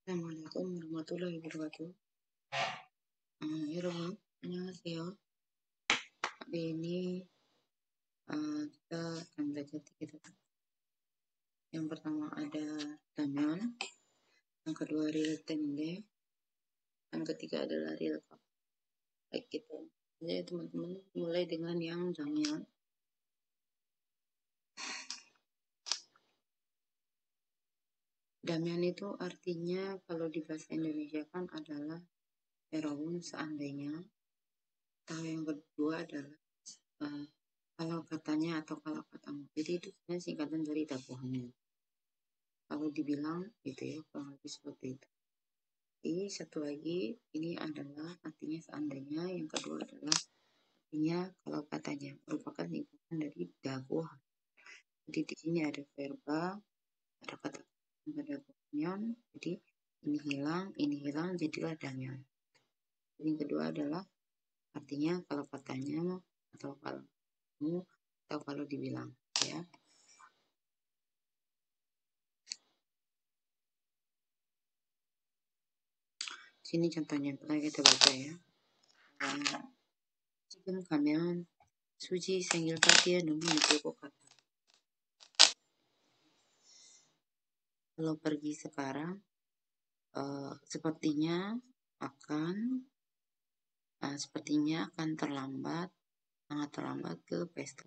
Assalamualaikum warahmatullahi wabarakatuh. 여러분, 안녕하세요. Hari ini kita akan belajar 3 topik. Yang pertama ada Damyeon, yang kedua real tende, yang ketiga adalah real cup. Baik, kita jadi teman-teman mulai dengan yang Damyeon. Damyeon itu artinya kalau di bahasa Indonesia kan adalah Erowun seandainya. Atau yang kedua adalah kalau katanya atau kalau katamu. Jadi itu sebenarnya singkatan dari dakwahnya. Kalau dibilang gitu ya, kurang lebih seperti itu. Ini satu lagi, ini adalah artinya seandainya. Yang kedua adalah artinya kalau katanya, merupakan singkatan dari dakwah. Jadi di sini ada verba, ada kata pada Damyeon. Jadi ini hilang, jadilah Damyeon. Yang kedua adalah artinya kalau katanya atau kalau kamu atau kalau dibilang ya. Sini contohnya, pernah kita baca ya. 지금 가면 수지 생일 파티에 너무 늦을 것 같아. Kalau pergi sekarang, sepertinya akan terlambat, sangat terlambat ke pesta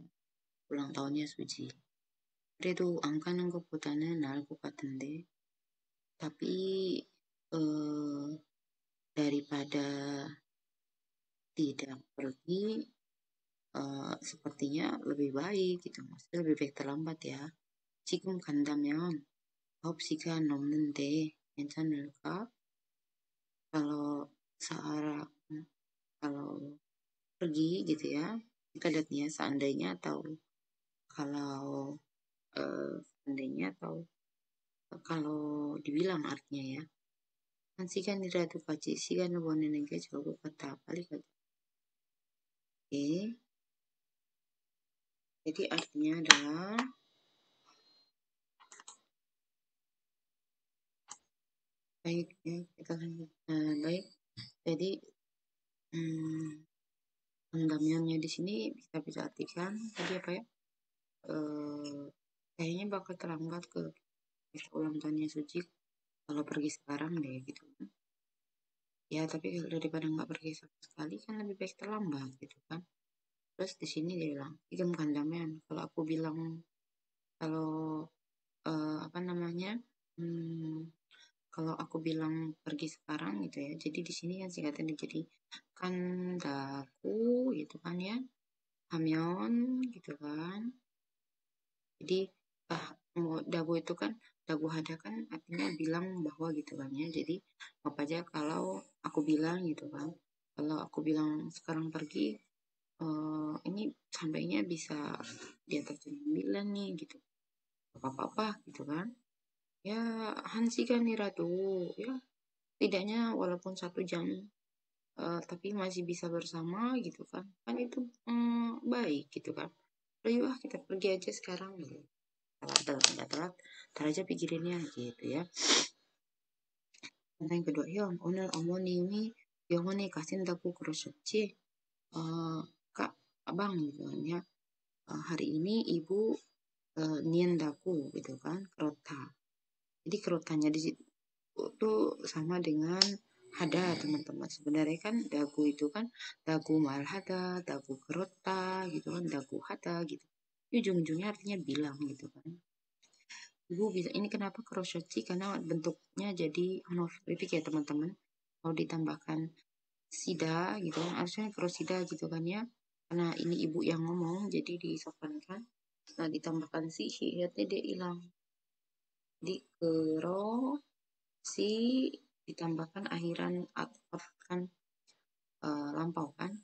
ulang tahunnya Suji. 그래도 안 가는 것보다는 나을 것 같은데, tapi daripada tidak pergi, sepertinya lebih baik gitu, maksudnya lebih baik terlambat ya. 지금 간다면 9시간 넘는데 괜찮을까? Kalau pergi gitu ya, kita lihatnya seandainya atau kalau seandainya atau kalau dibilang artinya ya. 한 시간이라도 같이 시간을 보내는 게 좋을 것 같아. 빨리 가자. Oke. Jadi artinya adalah baik ya, kita lanjut. Baik. Jadi Damyeonnya di sini bisa artikan tadi apa ya? Kayaknya bakal terlambat ke ulang tahunnya Suci kalau pergi sekarang deh gitu kan. Ya tapi daripada nggak pergi sama sekali kan lebih baik terlambat gitu kan. Terus di sini dia bilang idem kandamen, kalau aku bilang kalau kalau aku bilang pergi sekarang gitu ya, jadi di sini kan singkatan jadi kandaku gitu kan ya, Damyeon gitu kan. Jadi dagu itu kan dagu hada kan artinya bilang bahwa gitu kan ya. Jadi apa aja kalau aku bilang gitu kan, kalau aku bilang sekarang pergi, ini sampainya bisa di atas jam 9 nih gitu, apa-apa gitu kan ya. 한시간이라도 ya, tidaknya walaupun 1 jam, tapi masih bisa bersama gitu kan itu baik gitu kan. Yuk kita pergi aja sekarang gitu. Nggak telat, ntar aja pikirinnya gitu ya. Yang kedua, 형 오늘 어머님이 병원에 가신다고 그러셨지? Kak, abang gitu kan ya. Hari ini ibu niendaku gitu kan, kerota. Jadi kerotanya di situ tuh sama dengan hada teman-teman. Sebenarnya kan dagu itu kan dagu malhada, dagu kerota gitu kan, dagu hada gitu. Ujung-ujungnya artinya bilang gitu kan. Ibu bisa, ini kenapa krosyoci? Karena bentuknya jadi honorific ya teman-teman. Kalau ditambahkan sida gitu kan, harusnya krosida gitu kan ya. Karena ini ibu yang ngomong, jadi disopankan. Nah ditambahkan si hiatnya dia hilang. Di si ditambahkan akhiran atau kan lampau kan.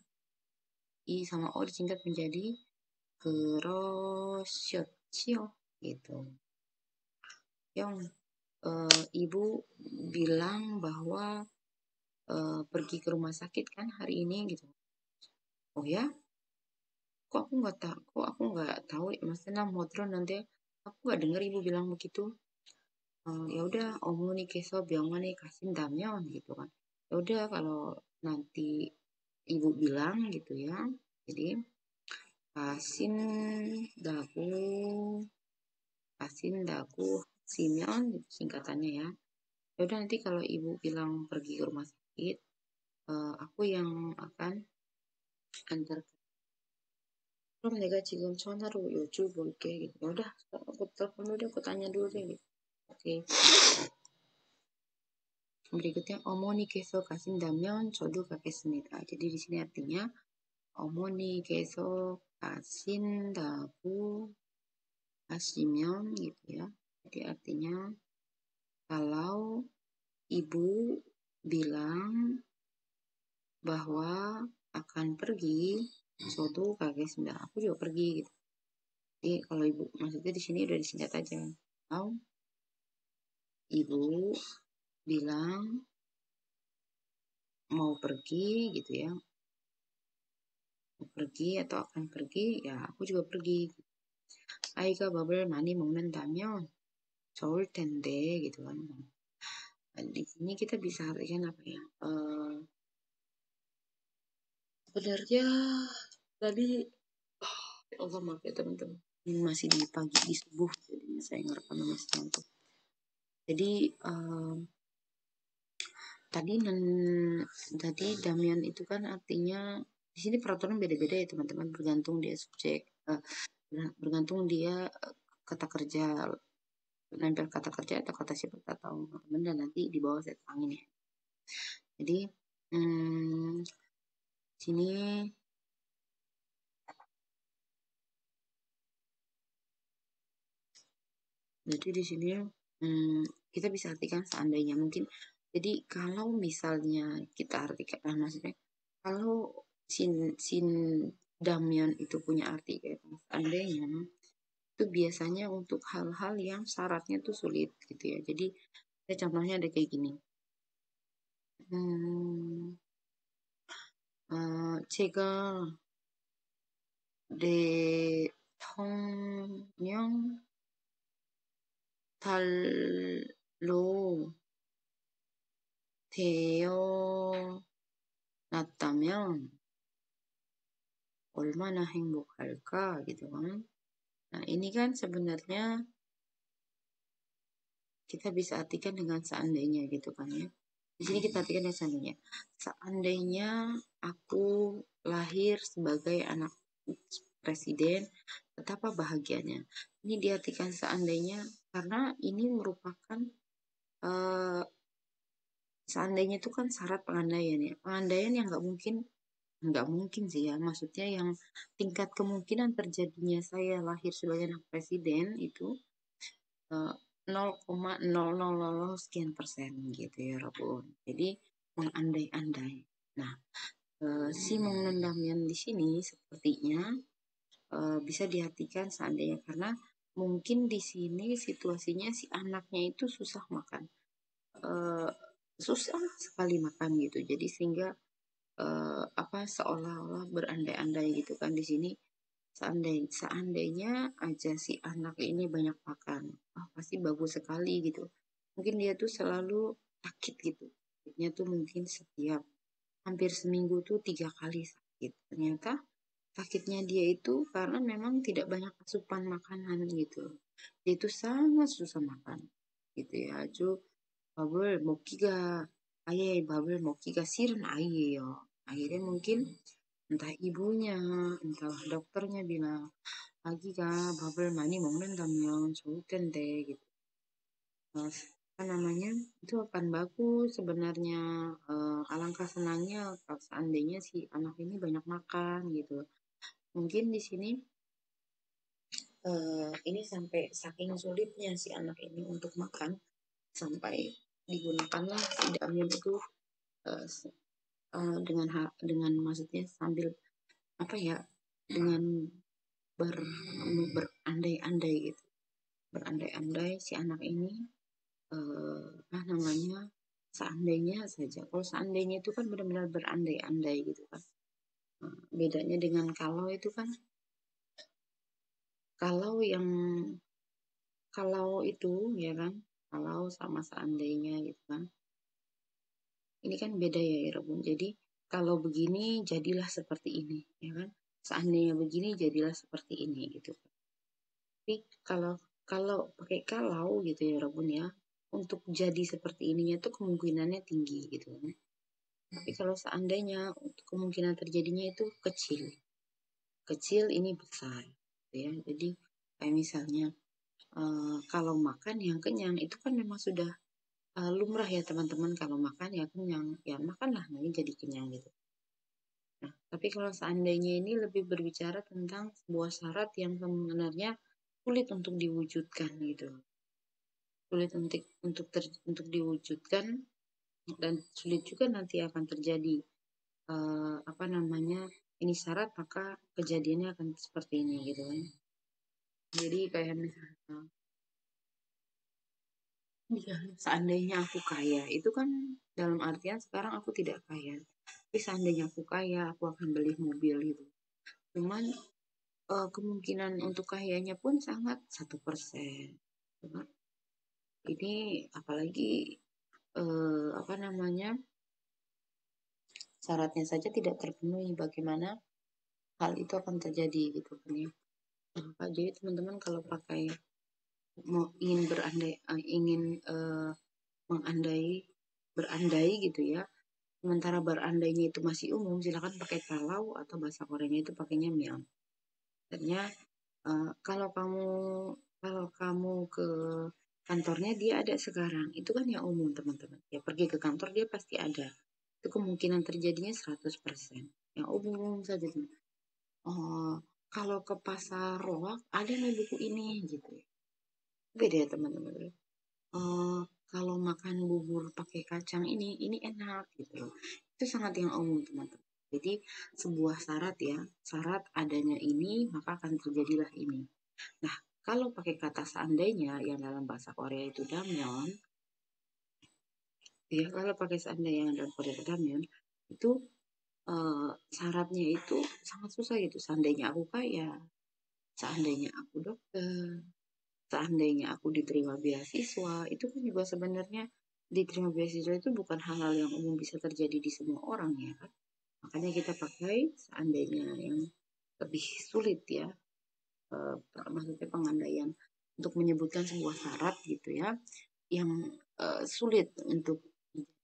I sama O disingkat menjadi krosyocio gitu. Yang ibu bilang bahwa pergi ke rumah sakit kan hari ini gitu. Oh ya? Kok aku nggak tahu ya, maksudnya modron nanti aku nggak dengar ibu bilang begitu. ya udah 어머니 keso 병원에 가신다면 gitu kan. Ya udah kalau nanti ibu bilang gitu ya. Jadi 가신다고 가신다고 하시면 gitu singkatannya ya. Ya udah nanti kalau ibu bilang pergi ke rumah sakit, aku yang akan antar. 그럼 내가 지금 전화로 여쭤볼게. gitu. Ya udah, aku telepon dulu deh, aku tanya dulu deh. Gitu. Oke. Berikutnya 어머니께서 가신다면 저도 가겠습니다. Jadi di sini artinya 어머니께서 가신다고 하시면 gitu ya. Jadi artinya kalau ibu bilang bahwa akan pergi, 저도 가겠습니다. Aku juga pergi gitu. Jadi kalau ibu maksudnya di sini udah disingkat aja. Kalau ibu bilang mau pergi gitu ya, mau pergi atau akan pergi, ya aku juga pergi. 아이가 밥을 많이 먹는다면 좋을 텐데 gitu kan. Nah, di sini kita bisa artikan apa ya? Sebenarnya tadi Allah maaf ya teman-teman. Ini masih di pagi di subuh, jadi saya ngerekam masih ngantuk. Jadi tadi tadi Damian itu kan artinya di sini peraturan beda-beda ya teman-teman, bergantung dia subjek, bergantung dia kata kerja, nempel kata kerja atau kata sifat atau teman dan nanti di bawah saya terangin ya. Jadi sini jadi di sini kita bisa artikan seandainya mungkin. Jadi kalau misalnya kita artikan, maksudnya kalau sin Damian itu punya arti kayak seandainya itu biasanya untuk hal-hal yang syaratnya tuh sulit gitu ya. Jadi contohnya ada kayak gini. 제가 대통령 달로 태어났다면 얼마나 행복할까 gitu kan. Nah, ini kan sebenarnya kita bisa artikan dengan seandainya gitu kan ya. Di sini kita artikan dengan seandainya. Seandainya aku lahir sebagai anak presiden, betapa bahagianya. Ini diartikan seandainya karena ini merupakan seandainya itu kan syarat pengandaian ya. Pengandaian yang nggak mungkin sih ya. Maksudnya yang tingkat kemungkinan terjadinya saya lahir sebagai anak presiden itu 0,0000 sekian persen gitu ya Rabun. Jadi mengandai-andai. Nah, si mengendamian di sini sepertinya bisa diartikan seandainya karena mungkin di sini situasinya si anaknya itu susah makan, susah sekali makan gitu. Jadi sehingga apa seolah-olah berandai-andai gitu kan di sini. Seandainya aja si anak ini banyak makan, pasti bagus sekali gitu. Mungkin dia tuh selalu sakit gitu. Sakitnya tuh mungkin setiap hampir seminggu tuh 3 kali sakit. Ternyata sakitnya dia itu karena memang tidak banyak asupan makanan gitu. Dia itu sangat susah makan gitu ya. 밥을 먹기가 아예 밥을 먹기가 싫은 아이예요. 아이를 mungkin entah ibunya, entah dokternya bilang 아기가 밥을 많이 먹는다면 좋을 텐데 gitu. Apa namanya itu akan bagus sebenarnya, alangkah senangnya kalau seandainya si anak ini banyak makan gitu. Mungkin di sini ini sampai saking sulitnya si anak ini untuk makan sampai digunakanlah si Damien itu uh, dengan maksudnya sambil apa ya dengan ber, berandai-andai gitu, berandai-andai si anak ini namanya seandainya saja. Kalau seandainya itu kan benar-benar berandai-andai gitu kan. Bedanya dengan kalau itu kan kalau yang kalau itu ya kan kalau sama seandainya gitu kan. Ini kan beda ya Irebun. Jadi kalau begini jadilah seperti ini, ya kan? Seandainya begini jadilah seperti ini gitu. Tapi kalau kalau pakai kalau gitu ya Irebun ya, untuk jadi seperti ininya tuh kemungkinannya tinggi gitu kan. Tapi kalau seandainya untuk kemungkinan terjadinya itu kecil. Kecil ini besar gitu ya. Jadi kayak misalnya kalau makan yang kenyang itu kan memang sudah lumrah ya teman-teman, kalau makan ya kenyang, ya makanlah nanti jadi kenyang gitu. Nah, tapi kalau seandainya ini lebih berbicara tentang sebuah syarat yang sebenarnya sulit untuk diwujudkan gitu. Sulit untuk diwujudkan dan sulit juga nanti akan terjadi apa namanya? Ini syarat maka kejadiannya akan seperti ini gitu kan. Jadi kayak misalnya iya, seandainya aku kaya, itu kan dalam artian sekarang aku tidak kaya. Tapi seandainya aku kaya, aku akan beli mobil gitu. Cuman kemungkinan untuk kayanya pun sangat 1%. Ini apalagi apa namanya, syaratnya saja tidak terpenuhi, bagaimana hal itu akan terjadi gitu kan ya. Jadi teman-teman kalau pakai mau ingin mengandai berandai gitu ya. Sementara berandainya itu masih umum, silakan pakai kalau atau bahasa Koreanya itu pakainya myeon. Artinya kalau kamu ke kantornya dia ada sekarang, itu kan yang umum teman-teman. Ya pergi ke kantor dia pasti ada. Itu kemungkinan terjadinya 100%. Yang umum saja. Oh, kalau ke pasar Roak ada nih buku ini gitu ya. Beda ya teman-teman. Oh, kalau makan bubur pakai kacang ini enak gitu loh. Itu sangat yang umum teman-teman. Jadi sebuah syarat ya, syarat adanya ini maka akan terjadilah ini. Nah, kalau pakai kata seandainya yang dalam bahasa Korea itu damyeon, ya kalau pakai seandainya yang dalam Korea itu damyeon, itu syaratnya itu sangat susah gitu. Seandainya aku kaya, seandainya aku dokter, seandainya aku diterima beasiswa, itu kan juga sebenarnya diterima beasiswa itu bukan hal-hal yang umum bisa terjadi di semua orang ya kan. Makanya kita pakai seandainya yang lebih sulit ya, maksudnya pengandaian untuk menyebutkan sebuah syarat gitu ya, yang sulit untuk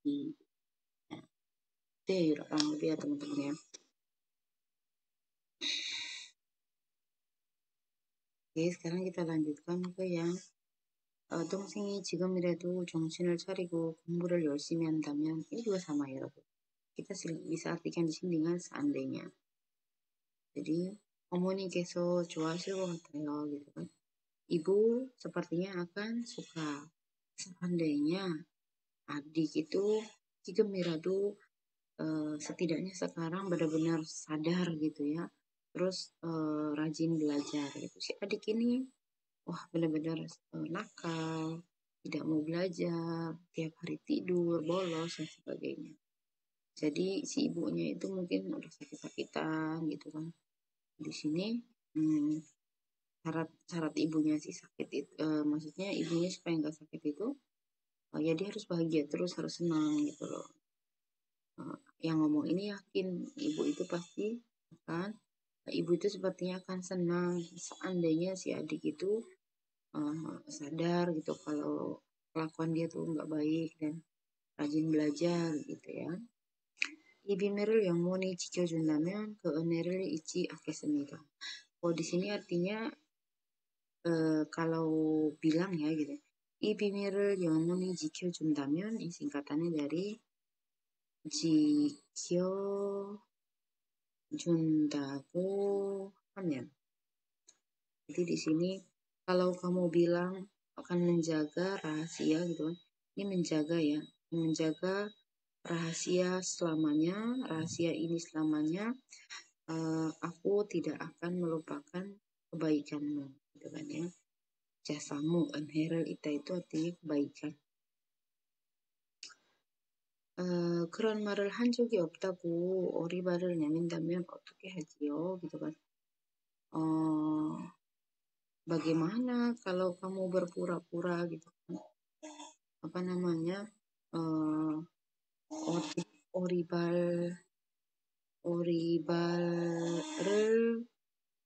di kurang lebih ya teman-teman ya. Oke, sekarang kita lanjutkan ke yang 동생이 지금이라도 정신을 차리고 공부를 열심히 한다면 ini juga sama ya 여러분. Kita bisa artikan di sini dengan seandainya. Jadi 어머니께서 좋아하실 것 같아요 gitu kan. Ibu sepertinya akan suka. Seandainya adik itu 지금이라도 setidaknya sekarang benar-benar sadar gitu ya. Terus rajin belajar gitu. Si adik ini wah benar-benar nakal, tidak mau belajar, tiap hari tidur, bolos dan sebagainya. Jadi si ibunya itu mungkin udah sakit-sakitan gitu kan. Di sini syarat ibunya sih sakit itu, maksudnya ibunya supaya nggak sakit itu, ya dia harus bahagia terus, harus senang gitu loh. Yang ngomong ini yakin ibu itu pasti akan, ibu itu sepertinya akan senang seandainya si adik itu sadar gitu kalau kelakuan dia tuh nggak baik dan rajin belajar gitu ya. 이 비밀을 영원히 지켜준다면 그 은혜를 잊지 않겠습니다. di sini artinya kalau bilang ya gitu. 이 비밀을 영원히 지켜준다면 ini singkatannya dari 지켜준다고 하면. Jadi di sini kalau kamu bilang akan menjaga rahasia gitu kan. Ini menjaga ya, menjaga rahasia selamanya, rahasia ini selamanya, aku tidak akan melupakan kebaikanmu gitu kan ya. Jasamu, anherel ita itu artinya kebaikan. 그런 말을 한 적이 없다고 어리바를 내민다면 어떻게 하지요? gitu kan. Bagaimana kalau kamu berpura-pura gitu kan? apa namanya, Oribal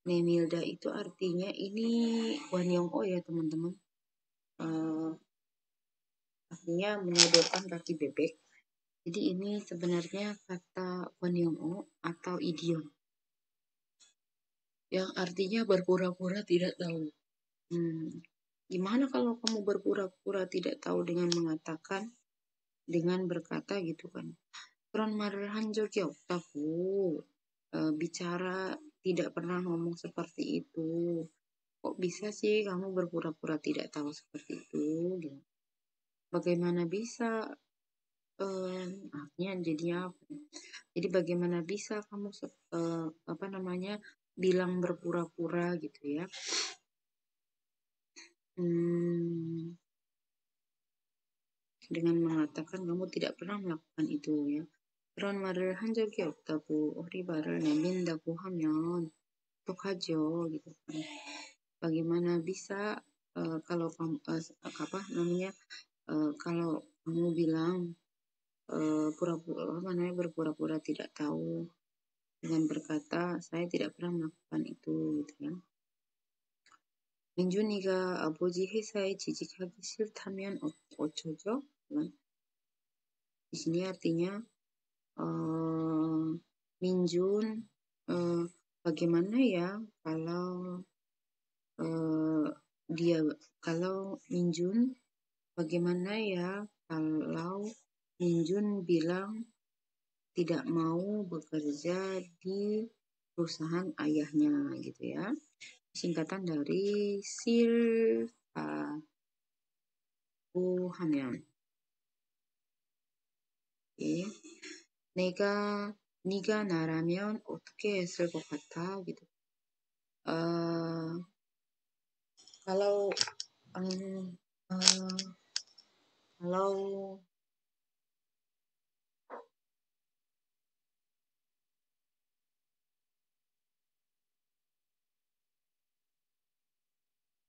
Nemilda itu artinya ini Wanyong-o ya teman-teman. Artinya menyodorkan kaki bebek. Jadi ini sebenarnya kata Wanyong-o atau idiom yang artinya berpura-pura tidak tahu. Gimana kalau kamu berpura-pura tidak tahu dengan mengatakan, dengan berkata gitu kan. Kron marhan joki tahu. Bicara tidak pernah ngomong seperti itu. Kok bisa sih kamu berpura-pura tidak tahu seperti itu? Gitu. Bagaimana bisa? Artinya jadinya apa? Jadi bagaimana bisa kamu apa namanya bilang berpura-pura gitu ya? Dengan mengatakan kamu tidak pernah melakukan itu ya. 그런 말을 한 적이 없다고 허리발을 내민다고 하면 어떡하죠 gitu kan. Bagaimana bisa kalau kamu apa namanya kalau kamu bilang pura-pura apa namanya berpura-pura tidak tahu dengan berkata saya tidak pernah melakukan itu gitu ya. 민준이가 아버지 회사에 취직하기 싫다면 어쩌죠? Di sini artinya Minjun bagaimana ya kalau kalau Minjun bagaimana ya kalau Minjun bilang tidak mau bekerja di perusahaan ayahnya gitu ya. Singkatan dari 하면 예. 네가 나라면 어떻게 했을 것 같아? gitu. Kalau kalau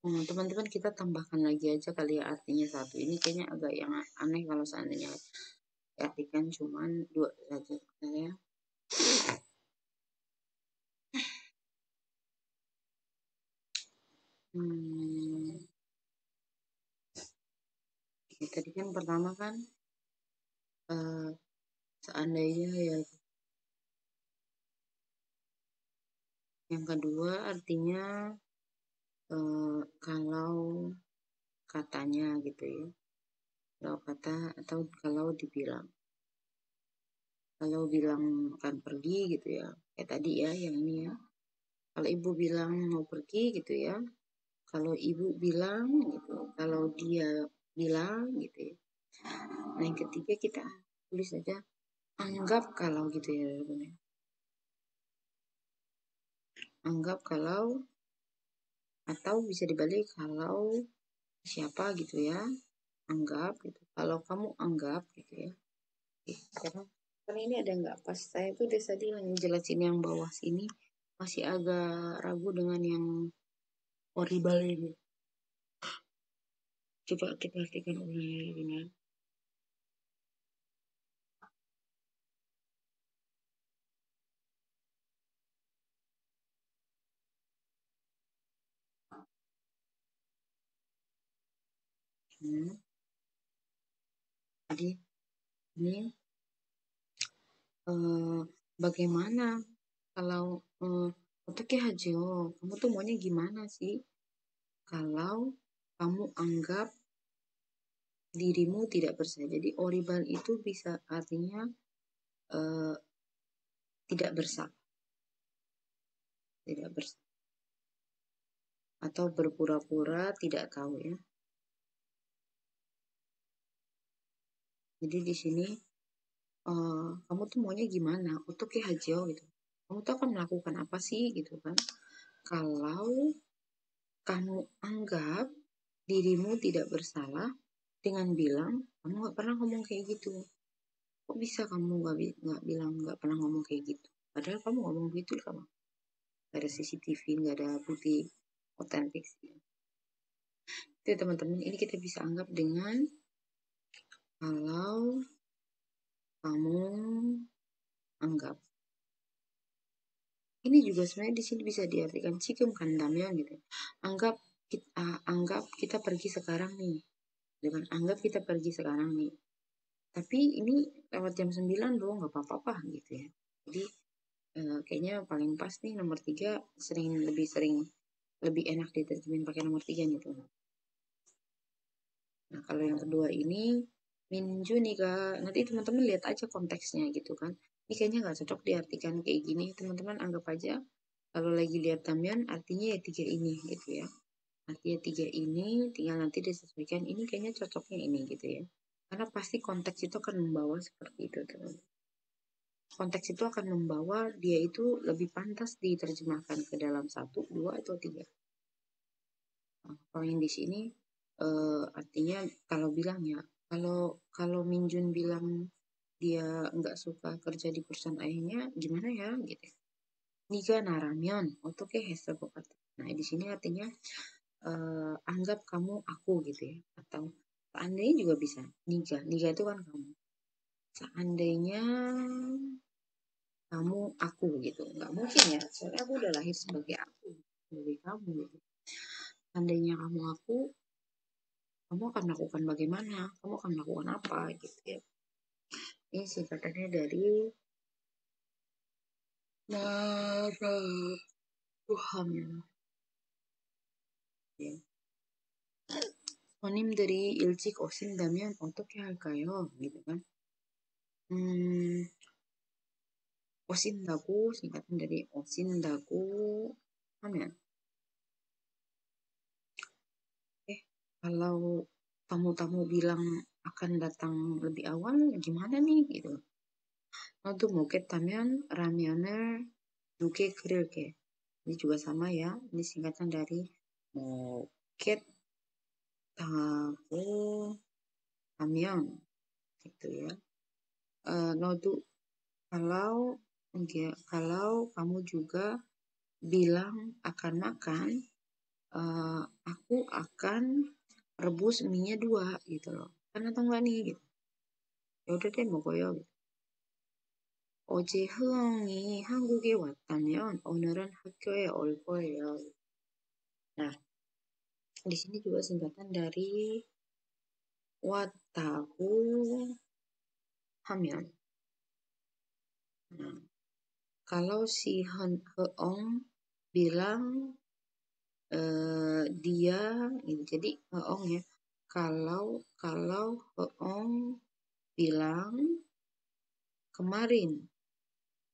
teman-teman kita tambahkan lagi aja kali ya artinya satu. Ini kayaknya agak yang aneh kalau seandainya artikan cuman dua saja ya. Tadi kan pertama kan seandainya ya. Yang kedua artinya kalau katanya gitu ya. Kalau kata atau kalau dibilang. Kalau bilang akan pergi gitu ya. Kayak tadi ya yang ini ya. Kalau ibu bilang mau pergi gitu ya. Kalau ibu bilang gitu. Kalau dia bilang gitu ya. Nah yang ketiga kita tulis saja anggap kalau gitu ya teman-teman. Anggap kalau atau bisa dibalik kalau siapa gitu ya. Anggap gitu. Kalau kamu anggap gitu ya. Karena ini ada nggak pas saya tuh dari tadi ngejelasin yang bawah sini masih agak ragu dengan yang horrible ini. Coba kita artikan ulang ya. Jadi ini bagaimana kalau oke Hajo, kamu tuh maunya gimana sih? Kalau kamu anggap dirimu tidak bersalah. Jadi horrible itu bisa artinya tidak bersalah. Tidak bersalah. Atau berpura-pura tidak tahu ya. Jadi di sini kamu tuh maunya gimana? Oke Hajo gitu. Kamu tuh akan melakukan apa sih gitu kan? Kalau kamu anggap dirimu tidak bersalah dengan bilang kamu nggak pernah ngomong kayak gitu. Kok bisa kamu nggak bilang nggak pernah ngomong kayak gitu? Padahal kamu ngomong gitu kamu. Gak ada CCTV, nggak ada bukti otentik sih. Itu teman-teman ini kita bisa anggap dengan kalau kamu anggap. Ini juga sebenarnya di sini bisa diartikan cikum kandamnya gitu. Anggap kita pergi sekarang nih. Dengan anggap kita pergi sekarang nih. Tapi ini lewat jam 9 loh, nggak apa-apa gitu ya. Jadi kayaknya paling pas nih nomor 3 lebih enak diterjemahin pakai nomor 3 gitu. Nah, kalau yang kedua ini minju nih Kak. Nanti teman-teman lihat aja konteksnya gitu kan. Ini kayaknya nggak cocok diartikan kayak gini. Teman-teman anggap aja kalau lagi lihat Tamyan artinya ya 3 ini gitu ya. Artinya 3 ini tinggal nanti disesuaikan ini kayaknya cocoknya ini gitu ya. Karena pasti konteks itu akan membawa seperti itu teman. Konteks itu akan membawa dia itu lebih pantas diterjemahkan ke dalam 1, 2, atau 3. Nah, kalau yang di sini artinya kalau bilang ya, kalau Minjun bilang dia nggak suka kerja di perusahaan ayahnya, gimana ya gitu. Niga naramion, otoke hesa kata. Nah di sini artinya anggap kamu aku gitu ya, atau seandainya juga bisa. Niga itu kan kamu. Seandainya kamu aku gitu, nggak mungkin ya. Soalnya aku udah lahir sebagai aku, sebagai kamu gitu. Seandainya kamu akan melakukan bagaimana, kamu akan melakukan apa gitu ya. Ini singkatannya dari Tuhan ya. Onim dari 일찍 오신다면 어떻게 할까요? gitu kan. 오신다고 singkatan dari 오신다고 하면 kalau tamu-tamu bilang akan datang lebih awal gimana nih gitu. 너도 먹겠다면 라면을 2개 끓일게. Ini juga sama ya. Ini singkatan dari 먹겠다고 하면 gitu ya. 너도 kalau kamu juga bilang akan makan, aku akan rebus mie-nya 2 gitu loh. Kan atau enggak nih gitu. Ya udah deh 먹어요. 어제 흐엉이 한국에 왔다면 오늘은 학교에 올 거예요. Nah, di sini juga singkatan dari 왔다고 하면. Nah, kalau si Heong bilang dia ini jadi Heong ya. Kalau Heong bilang kemarin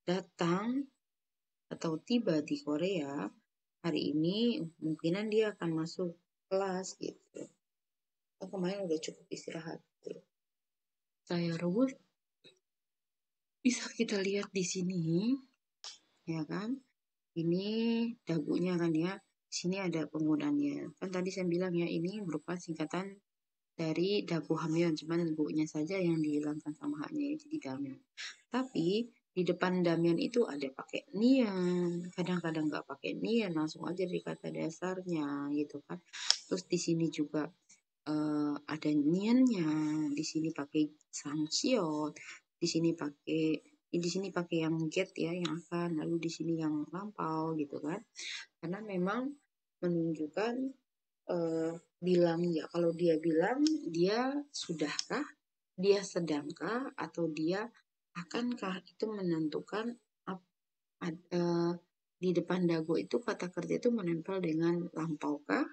datang atau tiba di Korea, hari ini kemungkinan dia akan masuk kelas gitu. Oh, kemarin udah cukup istirahat. Gitu. Saya rebus bisa kita lihat di sini, ya kan? Ini dagunya kan ya. Di sini ada penggunaannya. Kan tadi saya bilang ya ini merupakan singkatan dari dagu hamyon, cuman dagunya saja yang dihilangkan sama haknya jadi damyon. Tapi di depan damyon itu ada pakai nian, kadang-kadang nggak pakai nian, langsung aja di kata dasarnya gitu kan. Terus di sini juga ada niannya, di sini pakai sangsiot, di sini pakai yang get ya yang akan, lalu di sini yang lampau gitu kan. Karena memang menunjukkan bilang ya, kalau dia bilang dia sudahkah, dia sedangkah, atau dia akankah, itu menentukan di depan dagu itu kata kerja itu menempel dengan lampaukah,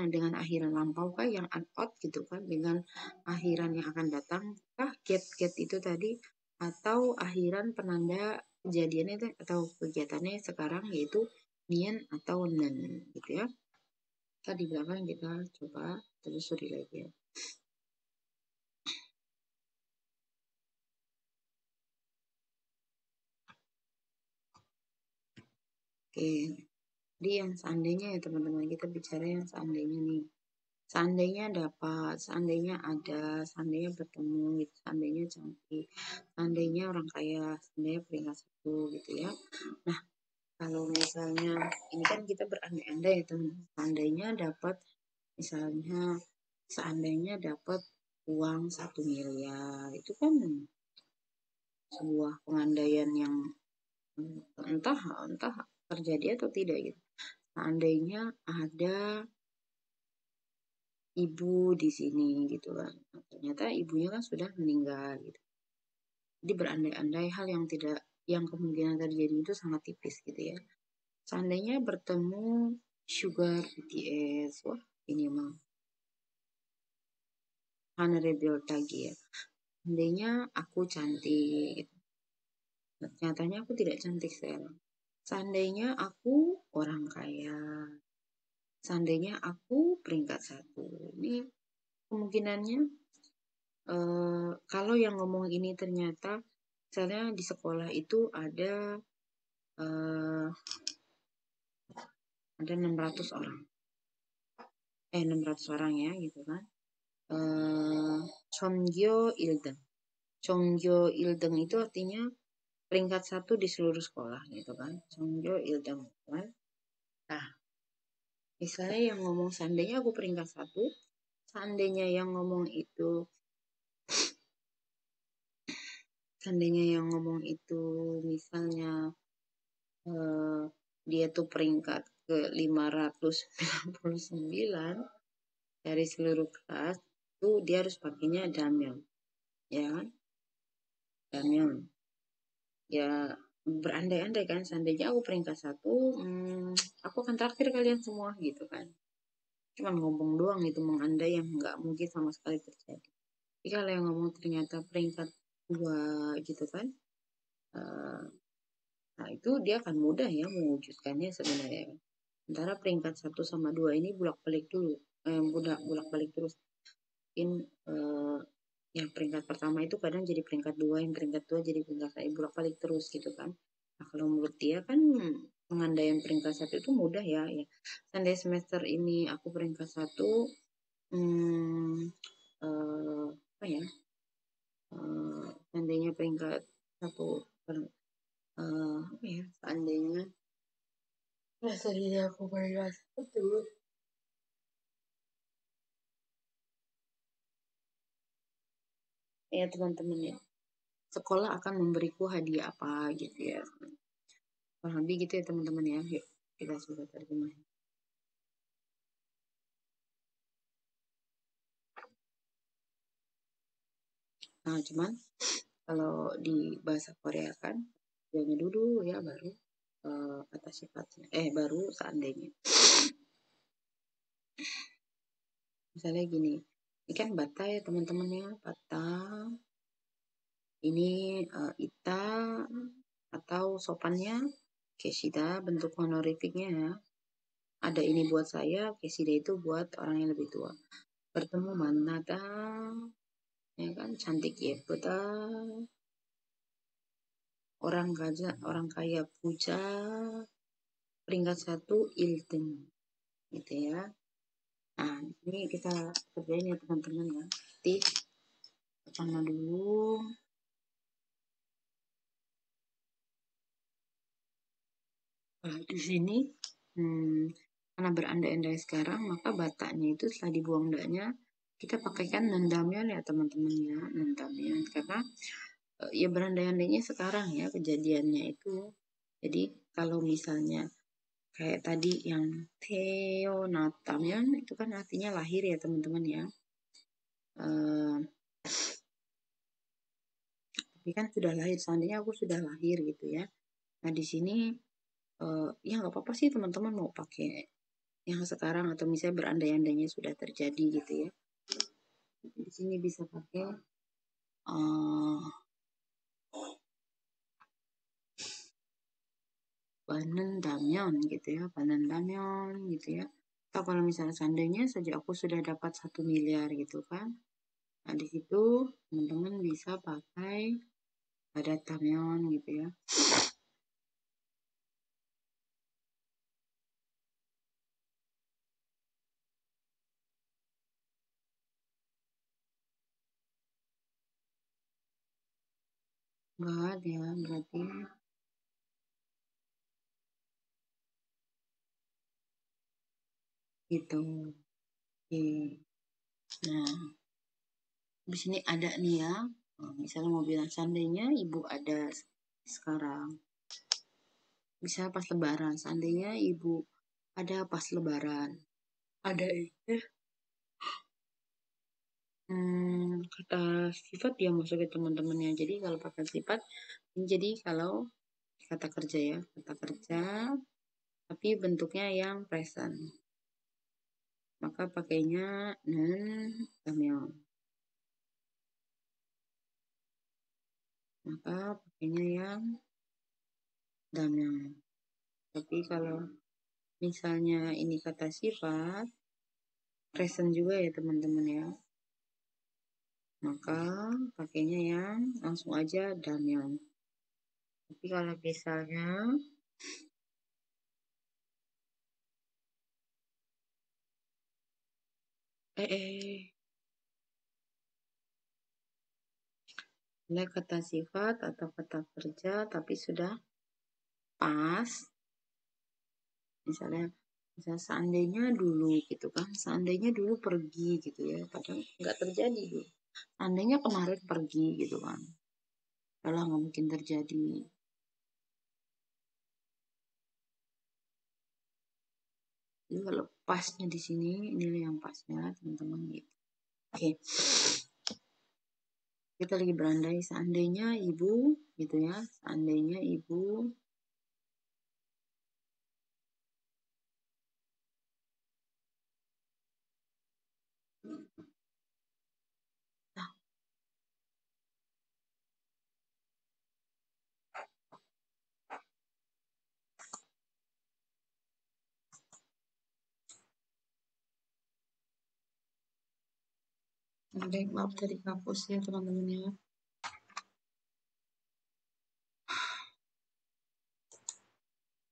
dengan akhiran lampaukah yang out gitu kan, dengan akhiran yang akan datang kah, get itu tadi, atau akhiran penanda kejadiannya atau kegiatannya sekarang yaitu nian atau nen gitu ya. Di belakang kita coba telusuri lagi ya. Oke, jadi yang seandainya ya teman-teman, kita bicara yang seandainya nih. Seandainya dapat, seandainya ada, seandainya bertemu, gitu, seandainya cantik, seandainya orang kaya, seandainya peringkat 1 gitu ya. Nah, kalau misalnya ini kan kita berandai-andai ya teman. Seandainya dapat misalnya seandainya dapat uang 1 miliar, itu kan sebuah pengandaian yang entah entah terjadi atau tidak gitu. Seandainya ada ibu di sini gitu kan, ternyata ibunya kan sudah meninggal gitu. Jadi berandai-andai hal yang kemungkinan terjadi itu sangat tipis gitu ya. Seandainya bertemu Sugar BTS, wah ini mah honorable lagi ya. Seandainya aku cantik, nyatanya aku tidak cantik sekarang. Seandainya aku orang kaya, seandainya aku peringkat 1, ini kemungkinannya kalau yang ngomong ini ternyata misalnya di sekolah itu eh, ada 600 orang, 600 orang ya gitu kan. Chongyo Ildeng. Chongyo Ildeng itu artinya peringkat 1 di seluruh sekolah gitu kan. Chongyo Ildeng kan. Nah, misalnya yang ngomong seandainya aku peringkat 1, seandainya yang ngomong itu misalnya eh, dia tuh peringkat ke 599 dari seluruh kelas, itu dia harus pakainya Damyeon, ya kan? Damyeon. Ya berandai-andai kan, seandainya aku peringkat 1, aku akan traktir kalian semua gitu kan. Cuman ngomong doang, itu mengandai yang nggak mungkin sama sekali terjadi. Jadi kalau yang ngomong ternyata peringkat 2 gitu kan, eh, nah itu dia akan mudah ya mewujudkannya sebenarnya. Antara peringkat 1 sama 2 ini bolak-balik dulu, bolak-balik terus. Mungkin yang peringkat pertama itu kadang jadi peringkat 2, yang peringkat 2 jadi peringkat 1, bolak-balik terus gitu kan. Nah kalau menurut dia kan pengandaian peringkat 1 itu mudah ya. Seandainya semester ini aku peringkat 1, hmm, apa ya? Seandainya peringkat 1, apa ya? Seandainya aku peringkat 1, ya teman-teman ya. Sekolah akan memberiku hadiah apa gitu ya. Kurang lebih gitu ya teman-teman ya. Yuk kita coba terjemah. Nah cuman kalau di bahasa Korea kan hadiahnya dulu ya, baru kata sifatnya. Baru seandainya. Misalnya gini, ini kan bata ya teman-teman ya, bata. Ini ita atau sopannya Keshida, bentuk honorifiknya ya. Ada ini buat saya, Keshida itu buat orang yang lebih tua. Bertemu manada, ya kan, cantik ya, betul. Orang kaya puja, peringkat 1 Ilten, gitu ya. Nah, ini kita kerjain ya teman-teman ya. Nanti pertama dulu. Nah, di sini karena berandai-andai sekarang, maka batanya itu setelah dibuang ndaknya, kita pakaikan nendamnya ya teman-teman ya, nendamnya. Karena ya berandai-andainya sekarang ya kejadiannya itu. Jadi kalau misalnya kayak tadi yang Theonatamyon itu kan artinya lahir ya teman-teman ya. Tapi kan sudah lahir, seandainya aku sudah lahir gitu ya. Nah di sini ya nggak apa-apa sih teman-teman mau pakai yang sekarang atau misalnya berandai-andainya sudah terjadi gitu ya. Di sini bisa pakai Banendamyon gitu ya, Banendamyon gitu ya. Atau kalau misalnya seandainya saja aku sudah dapat 1 miliar gitu kan. Nah di situ teman-teman bisa pakai ada tamyon gitu ya. Enggak ya, berarti gitu. Oke. Nah, di sini ada nih ya. Misalnya mau bilang seandainya ibu ada sekarang. Bisa pas lebaran. Seandainya ibu ada pas lebaran. Ada ya. Kata sifat ya maksudnya teman-temannya. Jadi kalau pakai sifat, ini jadi kalau kata kerja ya. Kata kerja, tapi bentuknya yang present. Maka pakainya non damyeon. Maka pakainya yang damyeon. Tapi kalau misalnya ini kata sifat, present juga ya teman-teman ya. Maka pakainya yang langsung aja damyeon. Tapi kalau misalnya ada kata sifat atau kata kerja tapi sudah pas, misalnya seandainya dulu gitu kan, seandainya dulu pergi gitu ya, padahal nggak terjadi dulu. Seandainya kemarin pergi gitu kan, padahal nggak mungkin terjadi. Jadi kalau pasnya di sini, inilah yang pasnya teman-teman gitu. Oke, kita lagi berandai seandainya ibu gitu ya, seandainya ibu ada maaf dari kampus ya teman-teman ya.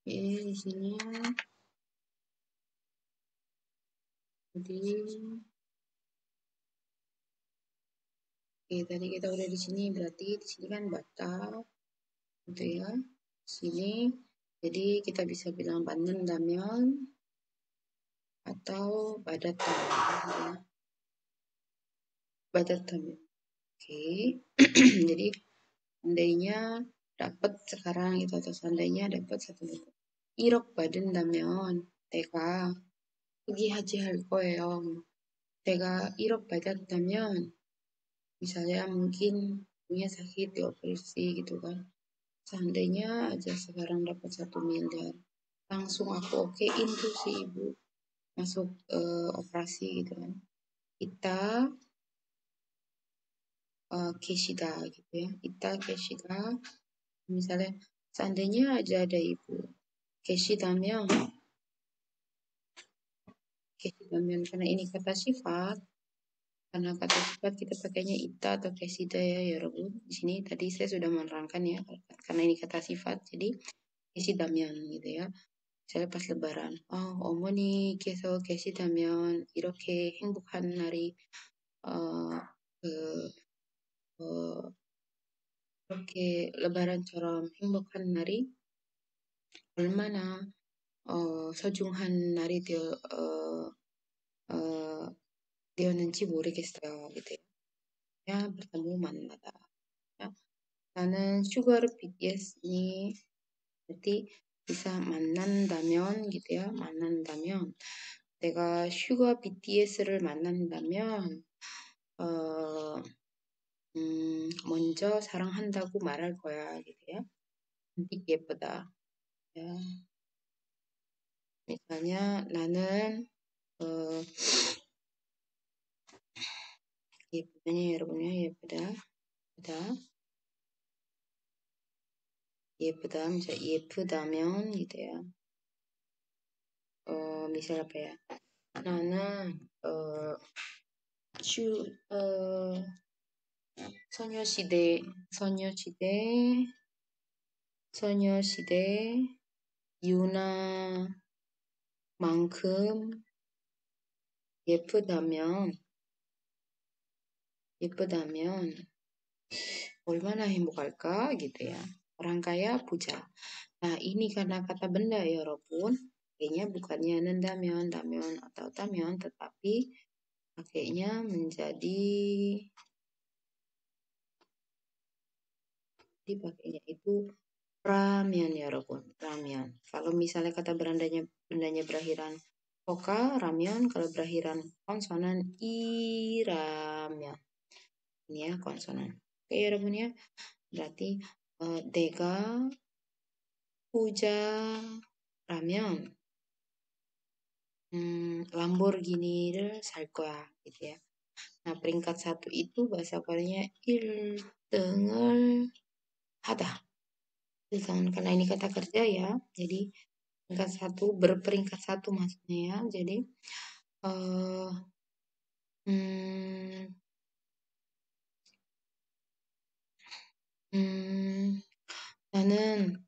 Oke, di sini jadi oke, tadi kita udah di sini, berarti di sini kan batal gitu ya. Sini jadi kita bisa bilang panen damyeon atau badatan ya. Badatan. Oke. Jadi seandainya dapat sekarang itu atau seandainya dapat satu buku. Irok badan damyeon tega pergi haji 할 거예요. 제가 1억 받았다면 misalnya mungkin punya sakit dioperasi gitu kan. Seandainya aja sekarang dapat 1 miliar, langsung aku okein tuh si ibu masuk operasi gitu kan. Kita Keshida gitu ya. Kita Keshida, misalnya seandainya aja ada ibu Keshida면, Keshida면 karena ini kata sifat, karena kata sifat kita pakainya ita atau Keshida ya 여러분. Di sini tadi saya sudah menerangkan ya, karena ini kata sifat, jadi Keshida면 gitu ya. Misalnya pas lebaran, 어머니께서 계시다면 이렇게 행복한 날이 어, 그, 이렇게 lebaran처럼 행복한 날이 얼마나 소중한 날이 되었는지 모르겠어요. gitu ya. Bertemu 만나다. Ya. 나는 슈가르 BTS니 berarti bisa 만난다면 gitu ya. 만난다면 내가 슈가 BTS를 만난다면 먼저 사랑한다고 말할 거야 gitu ya. cantik 예쁘다. Ya. Misalnya 나는 예쁘다냐 여러분요. 예쁘다 예쁘다 misalnya 예쁘다면 gitu ya. misal apa ya, 나는 슈 소녀시대 유나만큼 예쁘다면 얼마나 행복할까 gitu ya. Orang kaya puja. Nah ini karena kata benda ya 여러분, kayaknya bukannya nendameon, dameon atau tameon, tetapi pakainya menjadi dipakainya itu ramyeon ya Robun, ramyeon. Kalau misalnya kata bendanya berakhiran vokal ramyeon, kalau berakhiran konsonan i ramyeon. Ini ya konsonan. Oke ya Robun ya. Berarti dega puja ramyeon. Lamborghini를 살 거야 gitu ya. Nah, peringkat satu itu bahasa Koreanya 일등을 하다. Karena ini kata kerja ya, jadi peringkat satu berperingkat satu maksudnya ya. Jadi eh hmm, hmm, 나는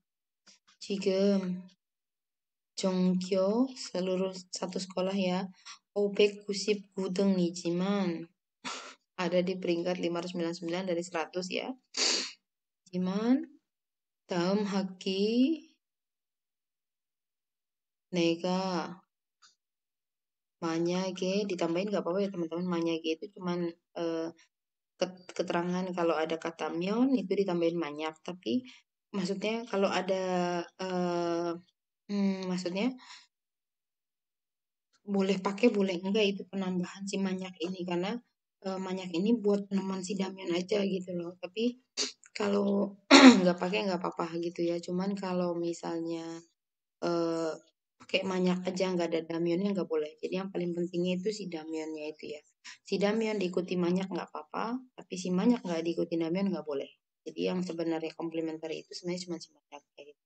지금 전교 seluruh satu sekolah ya 599등이지만 ada di peringkat 599 dari 100 ya. Cuman dalam 학기 내가 만약에 ditambahin nggak apa-apa ya teman-teman. Manyage itu cuman keterangan kalau ada kata myon itu ditambahin banyak. Tapi maksudnya kalau ada maksudnya boleh pakai boleh enggak itu penambahan si manyak ini karena manyak ini buat peneman si Damian aja gitu loh. Tapi kalau nggak pakai nggak apa-apa gitu ya. Cuman kalau misalnya eh, pakai manyak aja nggak ada Damionnya nggak boleh. Jadi yang paling pentingnya itu si Damionnya itu ya. Si Damion diikuti manyak nggak apa-apa, tapi si manyak nggak diikuti Damion nggak boleh. Jadi yang sebenarnya komplementer itu sebenarnya cuma si manyak kayak gitu.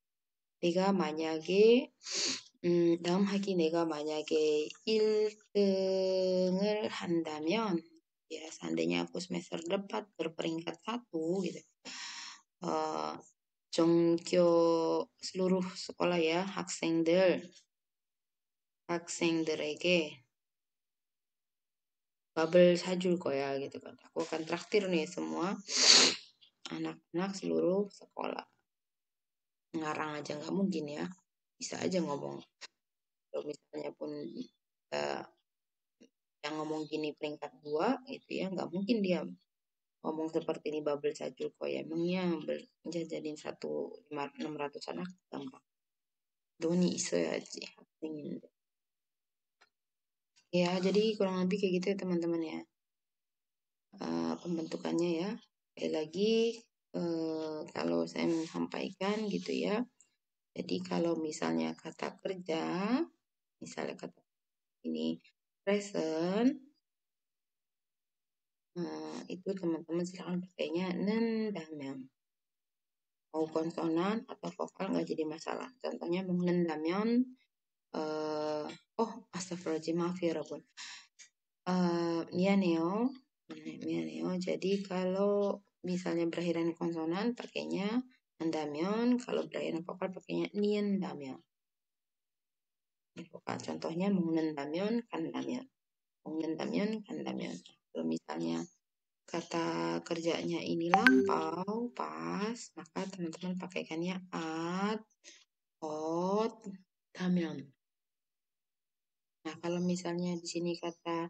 내가 만약에 다음 학기 내가 만약에 1등을 한다면 ya seandainya aku semester depan berperingkat satu gitu eh 종교 seluruh sekolah ya 학생들에게 밥을 사줄 거야 gitu kan. Aku akan traktir nih semua anak-anak seluruh sekolah. Ngarang aja nggak mungkin ya. Bisa aja ngomong. Kalau misalnya pun uh, yang ngomong gini peringkat 2 gitu ya, nggak mungkin dia ngomong seperti ini bubble sajul kok ya. Emangnya menjadiin 600 anak gampang. Doni 있어야지 학생인데. Ya, jadi kurang lebih kayak gitu ya teman-teman ya. Pembentukannya ya. Sekali lagi kalau saya sampaikan gitu ya. Jadi kalau misalnya kata kerja, misalnya kata ini present, itu teman-teman silakan pakainya nendamyang. Mau konsonan atau vokal nggak jadi masalah. Contohnya nendamyon, oh astagfirullahaladzim maaf ya Rabun. Mianeo, mianeo. Jadi kalau misalnya berakhiran konsonan pakainya nendamyon, kalau berakhiran vokal pakainya niendamyon. Vokal contohnya mengendamyon, kandamyon. Mengendamyon, kandamyon. Kalau misalnya kata kerjanya ini lampau, pas, maka teman-teman pakaikannya at, ot, damyon. Nah, kalau misalnya di sini kata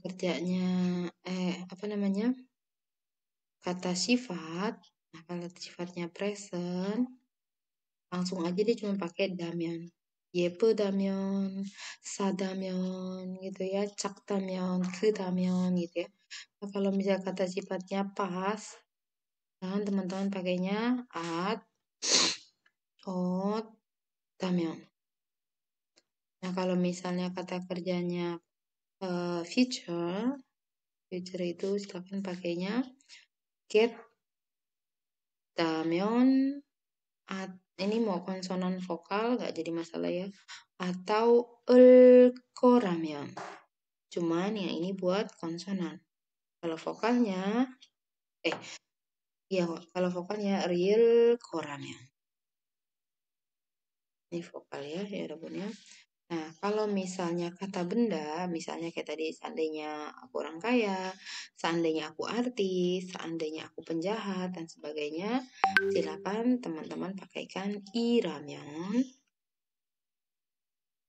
kerjanya, apa namanya, kata sifat, nah kalau sifatnya present, langsung aja dia cuma pakai damyon. 예쁘다면, 싸다면 gitu ya, 작다면, 크다면 gitu ya. Nah, kalau misal kata sifatnya pas, kan teman-teman pakainya at, ot, da면. Nah, kalau misalnya kata kerjanya future itu silakan pakainya get, da면, at. Ini mau konsonan vokal nggak jadi masalah ya. Atau koramen. Cuman yang ini buat konsonan. Kalau vokalnya, ya kalau vokalnya real koramen. Ini vokal ya Rabun ya. Nah, kalau misalnya kata benda, misalnya kayak tadi seandainya aku orang kaya, seandainya aku artis, seandainya aku penjahat dan sebagainya, silakan teman-teman pakaikan ramyeon.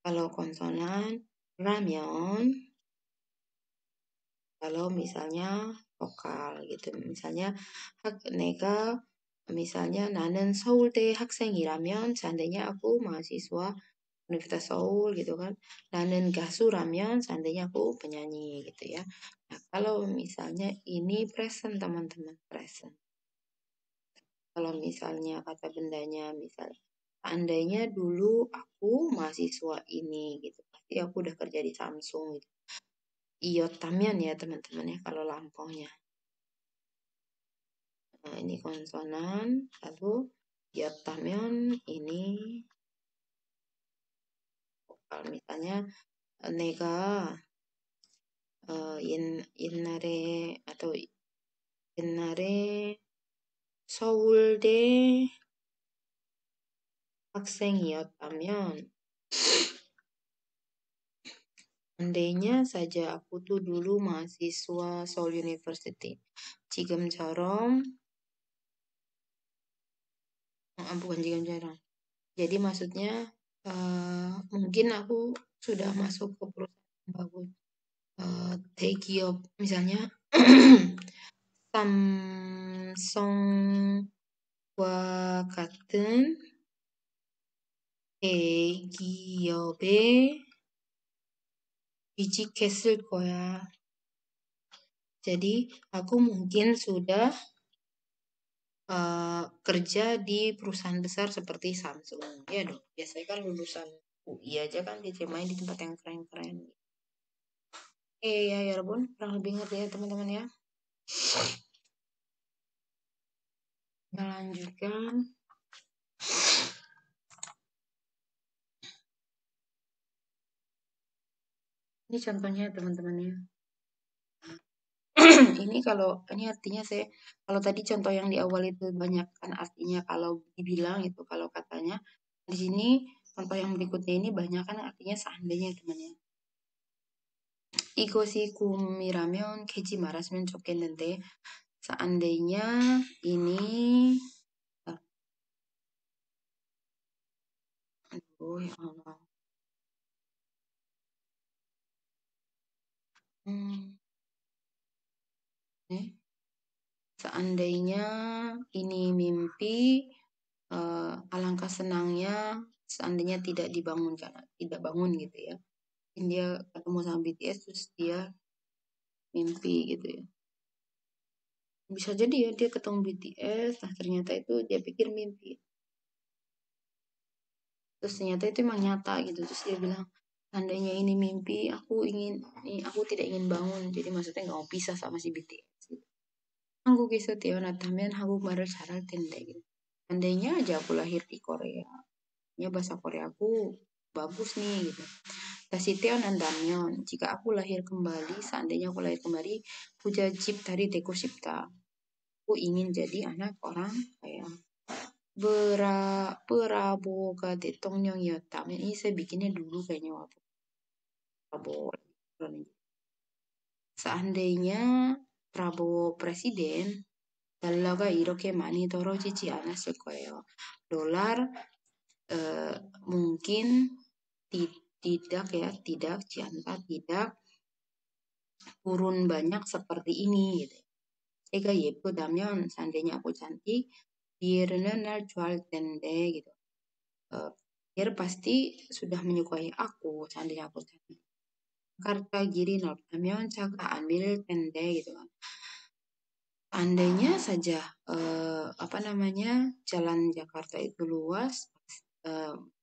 Kalau konsonan ramyeon, Kalau misalnya vokal gitu. Misalnya 내가 misalnya 나는 서울대 학생이라면 seandainya aku mahasiswa Universitas Seoul gitu kan. 나는 가수라면 seandainya aku penyanyi gitu ya. Nah, kalau misalnya ini present teman-teman, present. Kalau misalnya kata bendanya misalnya seandainya dulu aku mahasiswa ini gitu. Pasti aku udah kerja di Samsung gitu. Iotamian ya teman-teman ya kalau lampaunya. Nah, ini konsonan, lalu iotamian ini vokal. Misalnya 내가 옛날에 atau 옛날에 서울대 학생이었다면 andainya saja aku tuh dulu mahasiswa Seoul University. 지금처럼 bukan 지금처럼. Jadi maksudnya mungkin aku sudah masuk ke perusahaan yang bagus. 대기업 misalnya 삼성과 같은 대기업에 취직했을 거야. Jadi aku mungkin sudah kerja di perusahaan besar seperti Samsung. Ya dong, biasanya kan lulusan UI aja kan diterima di tempat yang keren-keren. Ya walaupun kurang lebih ngerti ya teman-teman ya. Kita lanjutkan. Ini contohnya teman-teman ya. Ini artinya kalau tadi contoh yang di awal itu banyak kan artinya kalau dibilang itu kalau katanya di sini contoh yang berikutnya ini banyak kan artinya seandainya teman-teman. 이것이 꿈이라면 깨지 말았으면 좋겠는데 seandainya ini aduh ya Allah. Seandainya ini mimpi alangkah senangnya seandainya tidak dibangunkan, tidak bangun gitu ya. Dia ketemu sama BTS terus dia mimpi gitu ya. Bisa jadi ya dia ketemu BTS, nah ternyata itu dia pikir mimpi. Terus ternyata itu emang nyata gitu. Terus dia bilang, seandainya ini mimpi, aku tidak ingin bangun. Jadi maksudnya nggak mau pisah sama si BTS. Gitu. 한국에서 태어났다면 한국말을 잘할 텐데. Gitu. Seandainya aja aku lahir di Korea, ya bahasa Korea aku bagus nih gitu. 다시 태어난다면 jika aku lahir kembali, seandainya aku lahir kembali, 부잣집 딸이 되고 싶다. Aku ingin jadi anak orang kaya. Praboga 대통령이었다면 ini saya bikinnya dulu kayaknya waktu Prabowo. Seandainya Prabowo presiden, 달러가 이렇게 많이 떨어지지 않았을 거예요. Dolar mungkin tidak turun banyak seperti ini gitu. 제가 예쁘다면 seandainya aku cantik, dia 날 좋아할 텐데 gitu. Dia pasti sudah menyukai aku seandainya aku cantik. Jakarta Giri Northamion Caka ambil tende gitu kan. Andainya saja jalan Jakarta itu luas,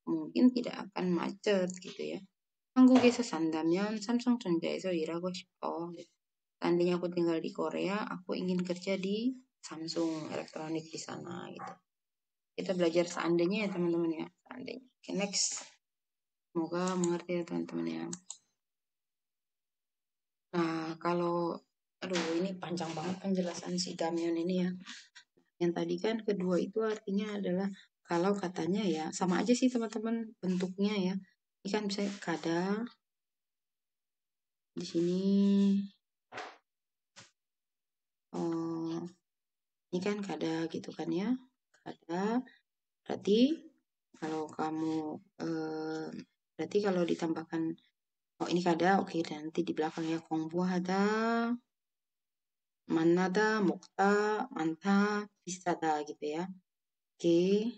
mungkin tidak akan macet gitu ya. 한국에서 산다면 삼성전자에서 일하고 싶어. Seandainya aku tinggal di Korea, aku ingin kerja di Samsung Elektronik di sana gitu. Kita belajar seandainya ya teman-teman ya. Seandainya. Okay, next. Semoga mengerti ya teman-teman ya. Nah, aduh ini panjang banget penjelasan si Damian ini ya. Yang tadi kan kedua itu artinya adalah kalau katanya ya sama aja sih teman-teman bentuknya ya. Ini kan bisa kada di sini. Ini kan kada gitu kan ya. Kada berarti kalau kamu berarti kalau ditambahkan ini kada oke nanti di belakangnya 공부하다 만나다, 먹다, 많다, 비싸다 gitu ya. Oke,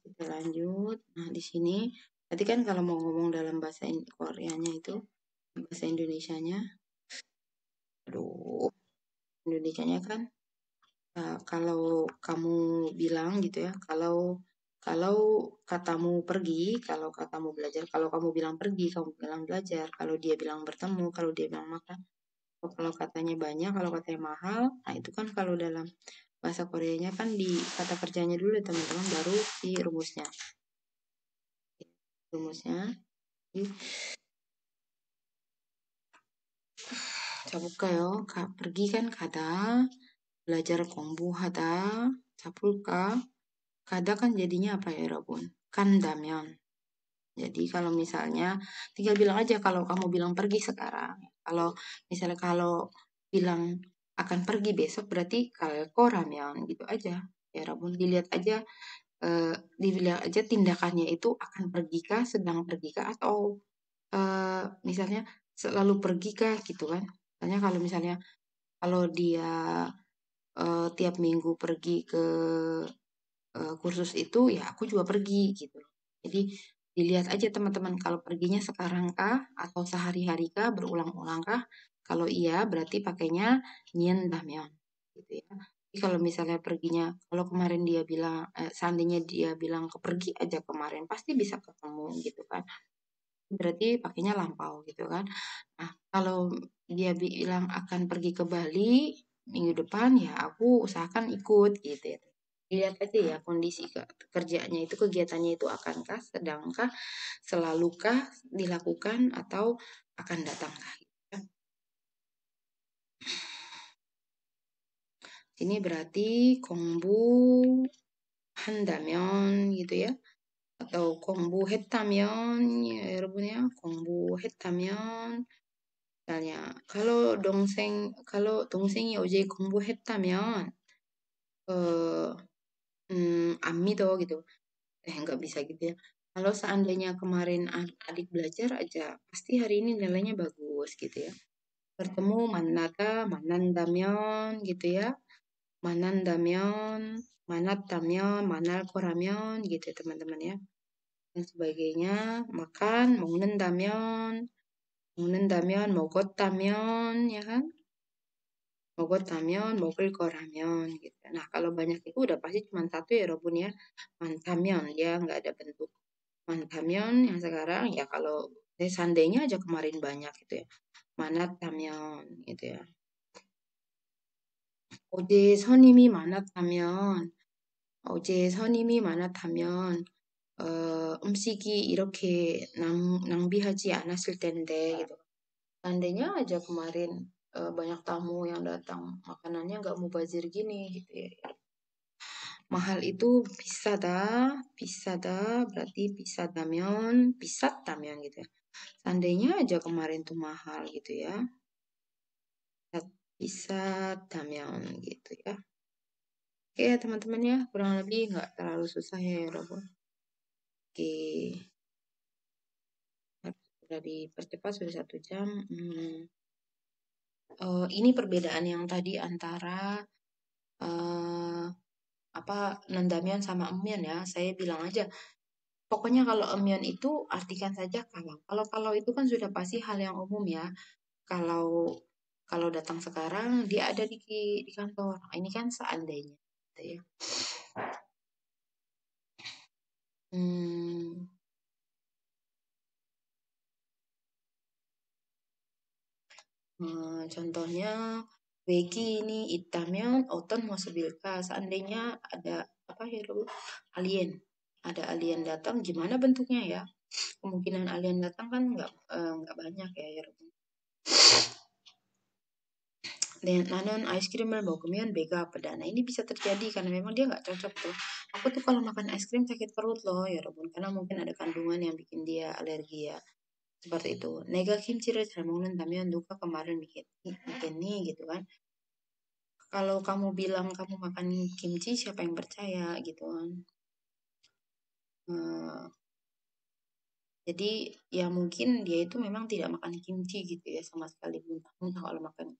kita lanjut. Nah, di sini tadi kan kalau mau ngomong dalam bahasa Koreanya itu, bahasa Indonesianya, aduh, Indonesianya kan kalau kamu bilang gitu ya, kalau kalau katamu pergi, kalau katamu belajar, kalau kamu bilang pergi, kamu bilang belajar, kalau dia bilang bertemu, kalau dia bilang makan, kalau katanya banyak, kalau katanya mahal, nah itu kan kalau dalam bahasa Koreanya kan di kata kerjanya dulu ya teman-teman, baru di rumusnya. Rumusnya, cabuk가요. pergi kan kata, belajar 공부하다, 잡을까, kada kan jadinya apa ya, Robun? Kandamen. Jadi kalau misalnya tinggal bilang aja kalau kamu bilang pergi sekarang. Kalau misalnya kalau bilang akan pergi besok berarti kalau koramen gitu aja. Ya Rabun dilihat aja dilihat aja tindakannya itu akan pergi kah, sedang pergi kah atau misalnya selalu pergi kah gitu kan. Misalnya kalau misalnya kalau dia tiap minggu pergi ke kursus itu ya aku juga pergi gitu. Jadi dilihat aja teman-teman kalau perginya sekarang kah atau sehari-hari kah berulang-ulang kah. Kalau iya berarti pakainya nien damyeon gitu ya. Jadi kalau misalnya perginya kalau kemarin dia bilang seandainya dia bilang ke pergi aja kemarin pasti bisa ketemu gitu kan. Berarti pakainya lampau gitu kan. Nah, kalau dia bilang akan pergi ke Bali minggu depan ya aku usahakan ikut gitu ya. Lihat aja ya kondisi kerjanya itu kegiatannya itu akankah, sedangkah, selalukah dilakukan atau akan datangkah. Gitu ya. Ini berarti kombu 한다면 gitu ya atau 공부했다면 ya 여러분 ya 공부했다면 misalnya kalau 동생이 어제 공부했다면 eh 안 믿어 gitu. Nggak bisa gitu ya. Kalau seandainya kemarin adik belajar aja, pasti hari ini nilainya bagus gitu ya. Bertemu 만나다, 만난다면 gitu ya. 만난다면, 만났다면, 만날 거라면 gitu ya teman-teman ya. Dan sebagainya, makan, 먹는다면, 먹었다면, ya kan? 먹었다면, 먹을 거라면 gitu. Nah, kalau banyak itu udah pasti cuma satu ya, Robun ya. Manta면, dia nggak ada bentuk manta면 yang sekarang ya kalau seandainya aja kemarin banyak gitu ya. 만났다면 gitu ya. 어제 선임이 많았다면 어제 선임이 많았다면 음식이 이렇게 낭비하지 않았을 텐데 gitu. Seandainya aja kemarin banyak tamu yang datang, makanannya nggak mubazir gini gitu ya. Mahal itu pisada berarti pisadamen gitu ya. Seandainya aja kemarin tuh mahal gitu ya. Pisadamen gitu ya. Oke ya teman-teman ya, kurang lebih nggak terlalu susah ya Robot. Oke, sudah dipercepat sudah 1 jam. Ini perbedaan yang tadi antara apa nendamian sama emian ya. Saya bilang aja, pokoknya kalau emian itu artikan saja kalau. Kalau itu kan sudah pasti hal yang umum ya. Kalau kalau datang sekarang dia ada di kantor. Nah, ini kan seandainya, gitu ya. Hmm, contohnya Wegi ini 있다면 어떤 모습일까? Seandainya ada apa ya alien, ada alien datang, gimana bentuknya ya? Kemungkinan alien datang kan nggak banyak ya, ya. Dan nanon es krim을 먹으면 배가 아프다. Nah ini bisa terjadi karena memang dia nggak cocok tuh. Aku tuh kalau makan es krim sakit perut loh ya Robun. Karena mungkin ada kandungan yang bikin dia alergi ya. Seperti itu. 내가 김치를 잘 먹는다면 누가 그 말을 믿겠니 gitu kan. Kalau kamu bilang kamu makan kimchi siapa yang percaya gitu kan. Eh, Jadi ya mungkin dia itu memang tidak makan kimchi gitu ya, sama sekali muntah-muntah kalau makan.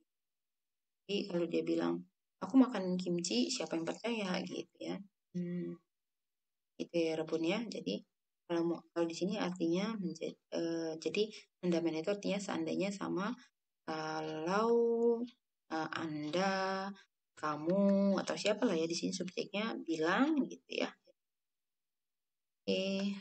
Jadi kalau dia bilang, aku makan kimchi, siapa yang percaya gitu ya. Hmm, itu ya Rebun ya. Jadi kalau di sini artinya jadi mendamen itu artinya seandainya sama kalau Anda, kamu atau siapa lah ya di sini subjeknya bilang gitu ya. Oke.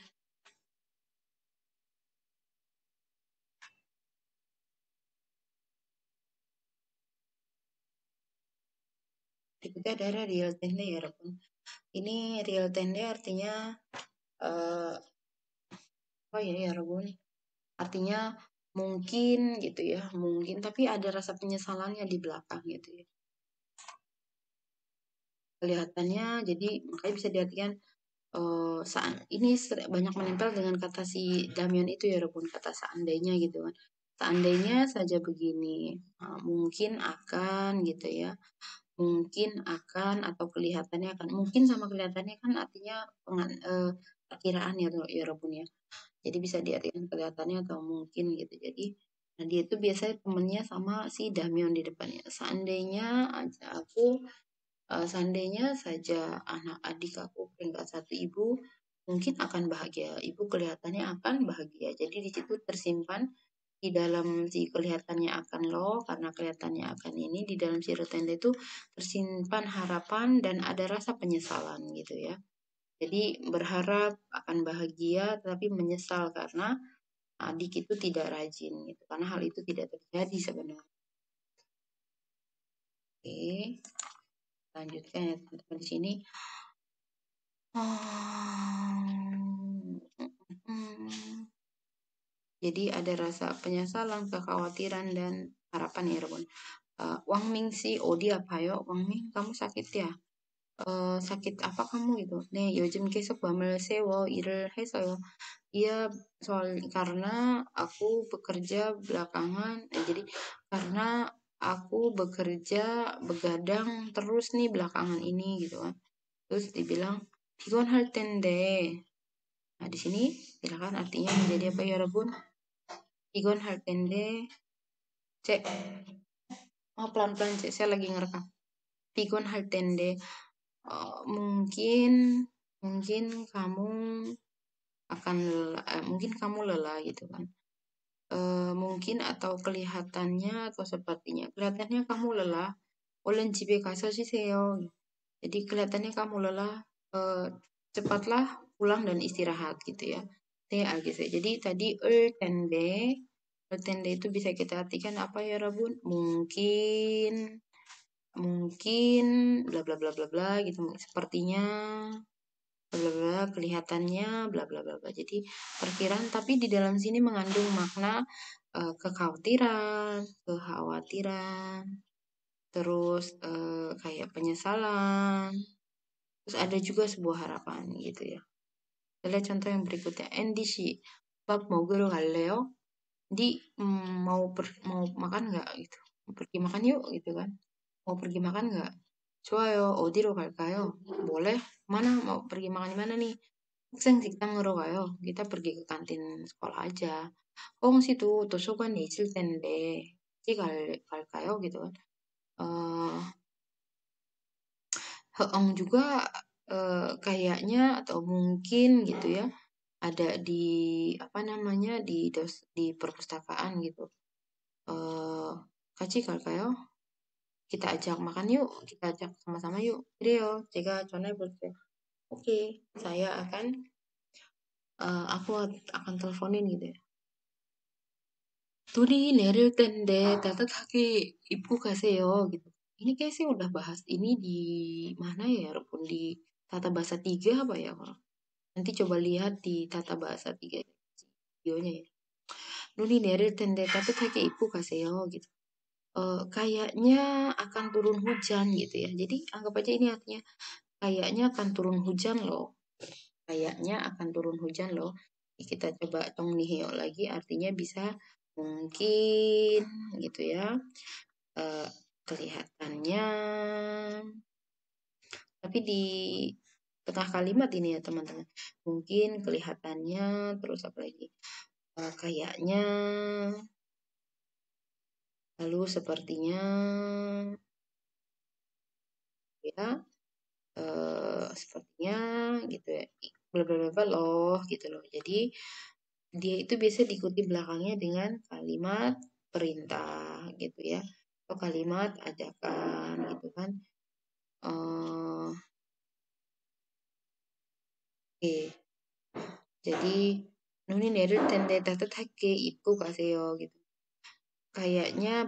Berikutnya adalah real tende ya Rebun. Ini real tende artinya apa ya Rebun? Artinya mungkin gitu ya, mungkin tapi ada rasa penyesalannya di belakang gitu ya. Kelihatannya jadi makanya bisa diartikan ini banyak menempel dengan kata si Damian itu ya Rebun, kata seandainya gitu kan. Seandainya saja begini, mungkin akan gitu ya. Mungkin akan atau kelihatannya akan. Mungkin sama kelihatannya kan artinya perkiraan ya Rebun ya. Jadi bisa diartikan kelihatannya atau mungkin gitu. Jadi nah dia itu biasanya temennya sama si Damian di depannya. Seandainya saja anak adik aku peringkat satu ibu, mungkin akan bahagia. Ibu kelihatannya akan bahagia. Jadi di situ tersimpan di dalam si kelihatannya akan lo, karena kelihatannya akan ini, di dalam si retenda itu tersimpan harapan dan ada rasa penyesalan gitu ya. Jadi berharap akan bahagia, tapi menyesal karena adik itu tidak rajin gitu. Karena hal itu tidak terjadi sebenarnya. Oke, lanjutkan ya teman-teman di sini. Jadi ada rasa penyesalan, kekhawatiran, dan harapan ya Rebon. Wang Ming si, oh dia apa yo? Wang Ming, kamu sakit ya? Sakit apa kamu gitu? Nih, 요즘 계속 밤을 새워 일을 해서요. Iya, karena aku bekerja belakangan, jadi karena aku bekerja begadang terus nih belakangan ini gitu kan. Terus dibilang, 피곤할 텐데. Nah, di sini silakan artinya menjadi apa ya Rebun? 피곤할 텐데. Cek, oh pelan-pelan cek, saya lagi ngerekam. 피곤할 텐데. Mungkin mungkin kamu mungkin kamu lelah gitu kan. Mungkin atau kelihatannya atau sepertinya kelihatannya kamu lelah. 얼른 집에 가서 쉬세요. Jadi kelihatannya kamu lelah, cepatlah pulang dan istirahat gitu ya. Gitu. Jadi tadi tende itu bisa kita artikan apa ya Rabun? Mungkin bla bla bla bla bla gitu. Sepertinya bla bla bla, kelihatannya bla bla bla bla. Jadi perkiraan tapi di dalam sini mengandung makna kekhawatiran, terus kayak penyesalan, terus ada juga sebuah harapan gitu ya. Kita lihat contoh yang berikutnya. NDC, bab mau guru galeo, di mau makan nggak gitu? Mau pergi makan yuk gitu kan? Mau pergi makan nggak? 좋아요. 어디로 갈까요? Boleh. Mana mau pergi makan di mana nih? 학생 식당으로 가요. Kita pergi ke kantin sekolah aja. situ 도서관에 있을 텐데 같이 갈까요? Gitu kan. Heong juga kayaknya atau mungkin gitu ya ada di apa namanya di perpustakaan gitu. 같이 갈까요? Kita ajak makan yuk, kita ajak sama-sama yuk. 그래요. 제가 전화해볼게요. Oke, aku akan teleponin gitu ya. 눈이 내릴 텐데 따뜻하게 입고 가세요 gitu. Ini kayak sih udah bahas ini di mana ya, walaupun di tata bahasa 3 apa ya? Nanti coba lihat di tata bahasa 3 videonya ya. 눈이 내릴 텐데 따뜻하게 입고 가세요 gitu. Kayaknya akan turun hujan gitu ya. Jadi anggap aja ini artinya kayaknya akan turun hujan loh. Kayaknya akan turun hujan loh. Kita coba tong nihio lagi artinya bisa mungkin gitu ya. Kelihatannya tapi tengah kalimat ini ya teman-teman. Mungkin kelihatannya, terus apa lagi? Kayaknya, lalu sepertinya, ya, sepertinya gitu ya. Bla bla bla bla loh gitu loh. Jadi dia itu biasa diikuti belakangnya dengan kalimat perintah gitu ya. Atau kalimat ajakan gitu kan. Oke. Jadi Nuni 내릴 텐데 따뜻하게 입고 가세요 gitu. Kayaknya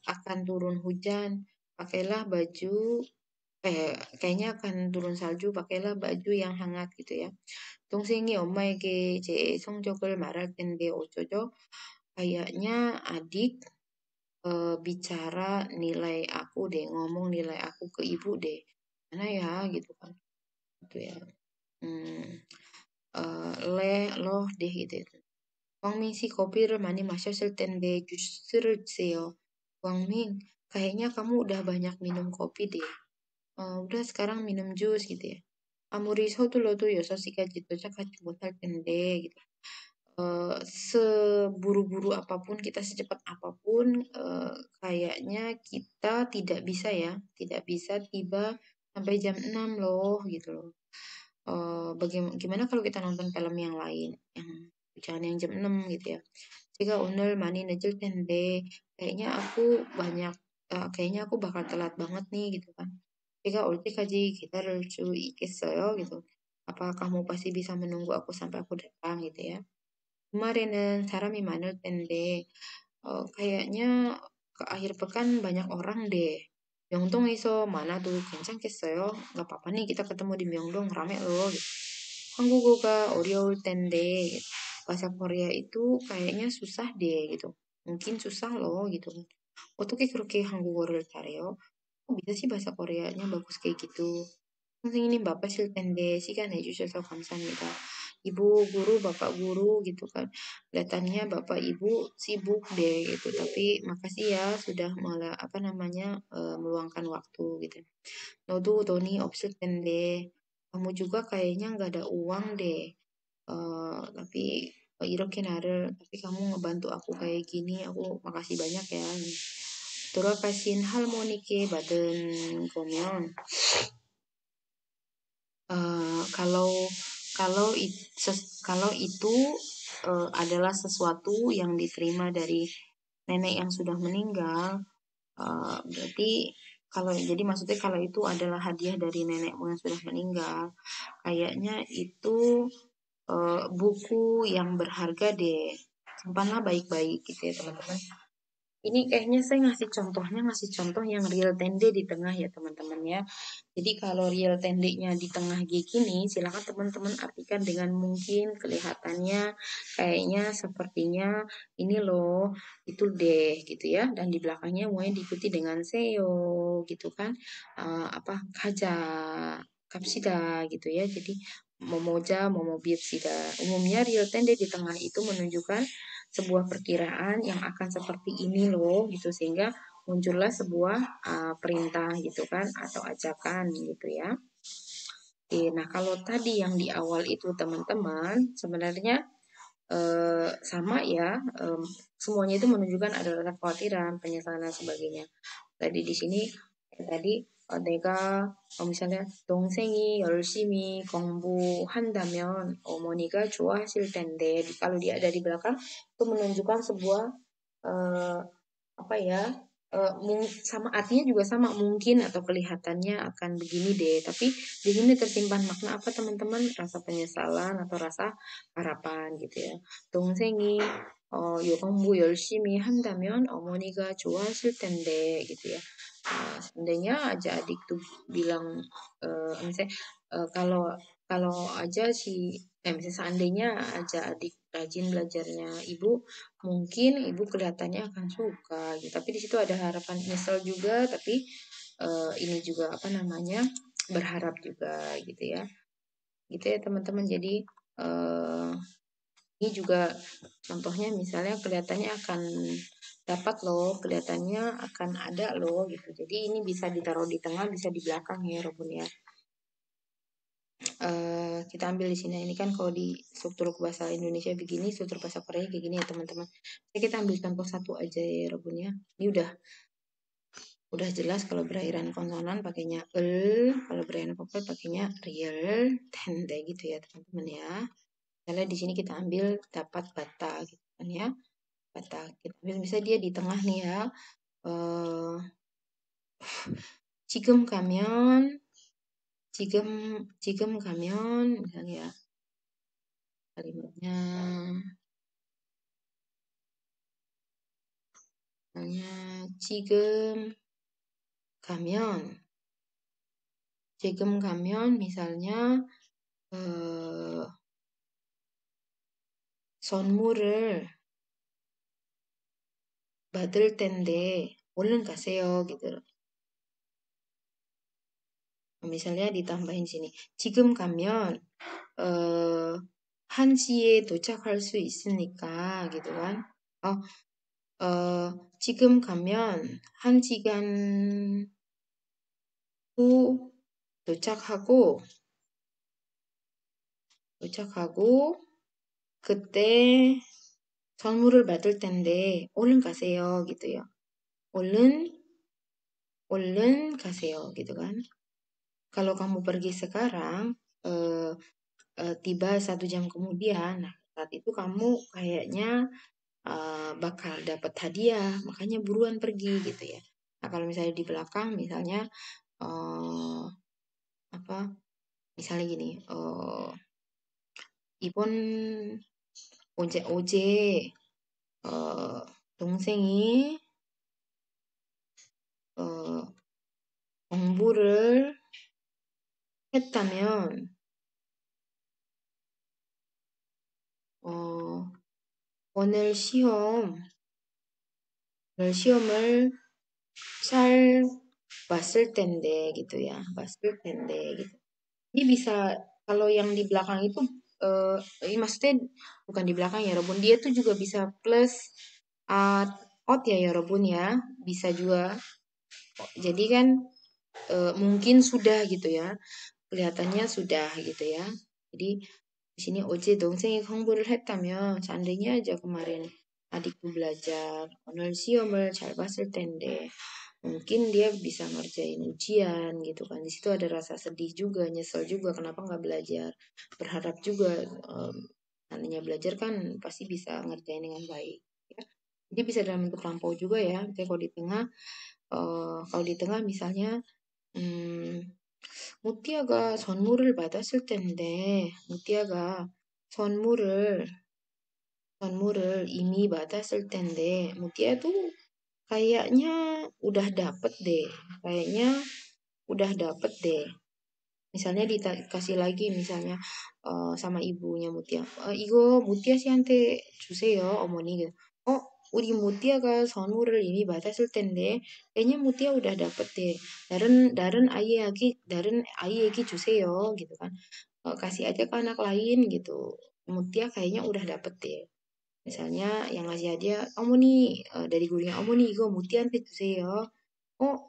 akan turun hujan. Pakailah baju kayaknya akan turun salju, pakailah baju yang hangat gitu ya. 동생이 엄마에게 제 성적을 말할 텐데 어쩌죠? Kayaknya adik bicara nilai aku deh, ngomong nilai aku ke ibu deh. Mana ya gitu kan. Gitu ya. Hmm, loh deh gitu ya. Wangmin sih kopi를 많이 마셨을 텐데 주스를 주세요. Wangmin, kayaknya kamu udah banyak minum kopi deh. Udah sekarang minum jus gitu ya. 아무리 서둘러도 6시까지 도착하지 못할 텐데 gitu. Seburu-buru apapun kita, secepat apapun, kayaknya kita tidak bisa ya, tidak bisa tiba sampai jam 6 loh gitu loh. Gimana kalau kita nonton film yang lain, yang jangan yang jam 6 gitu ya. Jika 오늘 많이 늦을 텐데, kayaknya aku bakal telat banget nih gitu kan. Jika 올 때까지 기다릴 수 있겠어요 gitu. Apa kamu pasti bisa menunggu aku sampai aku datang gitu ya. Kemarin saram이 많을 텐데, kayaknya ke akhir pekan banyak orang deh. 명동에서 많아도 괜찮겠어요? Nggak apa-apa nih kita ketemu di Myeongdong, rame loh. Gitu. 한국어가 어려울 텐데, bahasa Korea itu kayaknya susah deh gitu. Mungkin susah loh gitu. 어떻게 그렇게 한국어를 잘해요? Kok bisa sih bahasa Koreanya bagus kayak gitu? 선생님 바쁘실 텐데 시간 내주셔서 감사합니다. Ibu guru, bapak guru gitu kan. Kelihatannya bapak ibu sibuk deh gitu. Tapi makasih ya sudah meluangkan waktu gitu. 너도 돈이 없을 텐데 kamu juga kayaknya nggak ada uang deh. Tapi 이렇게 tapi kamu ngebantu aku kayak gini, aku makasih banyak ya. 돌아가신 할머니께 받은 거면 kalau kalau kalau itu adalah sesuatu yang diterima dari nenek yang sudah meninggal, berarti maksudnya kalau itu adalah hadiah dari nenekmu yang sudah meninggal, kayaknya itu buku yang berharga deh. Simpanlah baik-baik gitu ya teman-teman. Ini kayaknya saya ngasih contoh yang real tende di tengah ya teman-teman ya. Jadi kalau real tendenya di tengah gini, silakan teman-teman artikan dengan mungkin kelihatannya kayaknya sepertinya ini loh, itu deh gitu ya. Dan di belakangnya mulai diikuti dengan seo gitu kan. Kaja, kapsida gitu ya. Jadi momoja, momobitsida. Umumnya real tende di tengah itu menunjukkan sebuah perkiraan yang akan seperti ini loh gitu sehingga muncullah sebuah perintah gitu kan atau ajakan gitu ya. Oke, nah kalau tadi yang di awal itu teman-teman sebenarnya sama ya, semuanya itu menunjukkan ada rasa kekhawatiran, penyesalan dan sebagainya. Tadi di sini tadi 내가 misalnya 동생이 열심히 공부한다면 어머니가 좋아하실 텐데 kalau dia ada di belakang itu menunjukkan sebuah eh, apa ya sama artinya juga sama mungkin atau kelihatannya akan begini deh tapi di sini tersimpan makna apa teman-teman rasa penyesalan atau rasa harapan gitu ya 동생이 공부 열심히 한다면 어머니가 좋아하실 텐데 gitu ya seandainya aja adik tuh bilang misalnya kalau kalau aja si misalnya seandainya aja adik rajin belajarnya ibu mungkin ibu kelihatannya akan suka gitu tapi di situ ada harapan nyesel juga tapi ini juga apa namanya berharap juga gitu ya teman-teman jadi eh, ini juga contohnya misalnya kelihatannya akan dapat loh, kelihatannya akan ada loh gitu. Jadi ini bisa ditaruh di tengah, bisa di belakang ya Robun ya. kita ambil di sini. Ini kan kalau di struktur bahasa Indonesia begini, struktur bahasa Korea kayak gini ya teman-teman. Jadi kita ambil contoh satu aja ya Robun ya. Ini udah jelas kalau berakhiran konsonan pakainya kalau berakhiran vokal pakainya real, tende gitu ya teman-teman ya. Misalnya di sini kita ambil dapat bata gitu kan ya. Bata. Kita ambil bisa dia di tengah nih ya. 지금 가면 지금 가면 misalnya kalimatnya misalnya 가면 지금 가면 misalnya 선물을 받을 텐데 얼른 가세요 gitu. misalnya ditambahin sini 지금 가면 1시에 도착할 수 있으니까 gitu kan. 지금 가면 1시간 후 도착하고 그때 선물을 받을 텐데 얼른 가세요 gitu ya. 얼른 가세요 gitu kan. Kalau kamu pergi sekarang tiba 1 jam kemudian, nah saat itu kamu kayaknya bakal dapat hadiah, makanya buruan pergi gitu ya. Nah kalau misalnya di belakang misalnya misalnya gini, 이번 어제 동생이 공부를 했다면 오늘 시험을 잘 봤을 텐데 gitu ya, 봤을 텐데 gitu. Ini bisa kalau yang di belakang itu ini maksudnya bukan di belakang ya Robun, dia tuh juga bisa plus out ya Robun ya, bisa juga. Jadi kan mungkin sudah gitu ya, kelihatannya sudah gitu ya. Jadi di sini 어제 동생이 공부를 했다면 seandainya aja kemarin adikku belajar 오늘 시험을 잘 봤을 텐데 mungkin dia bisa ngerjain ujian gitu kan. Di situ ada rasa sedih juga, nyesel juga kenapa nggak belajar, berharap juga nantinya belajar kan pasti bisa ngerjain dengan baik ya. Jadi bisa dalam bentuk lampau juga ya. Kayak kalau di tengah misalnya 무띠아가 선물을 받았을 텐데 무띠아가 선물을 이미 받았을 텐데 무띠아 tuh kayaknya udah dapet deh. Misalnya dikasih lagi misalnya sama ibunya Mutia. 이거 무띠아 씨한테 주세요, 어머니. gitu. 우리 무띠아가 선물을 이미 받았을 텐데 kayaknya 무띠아 udah dapet deh. 다른 아이에게 주세요 gitu kan. kasih aja ke anak lain gitu. 무띠아 kayaknya udah dapet deh. misalnya yang ngasih hadiah 어머니 dari gurunya 어머니 이거 무띠한테 주세요.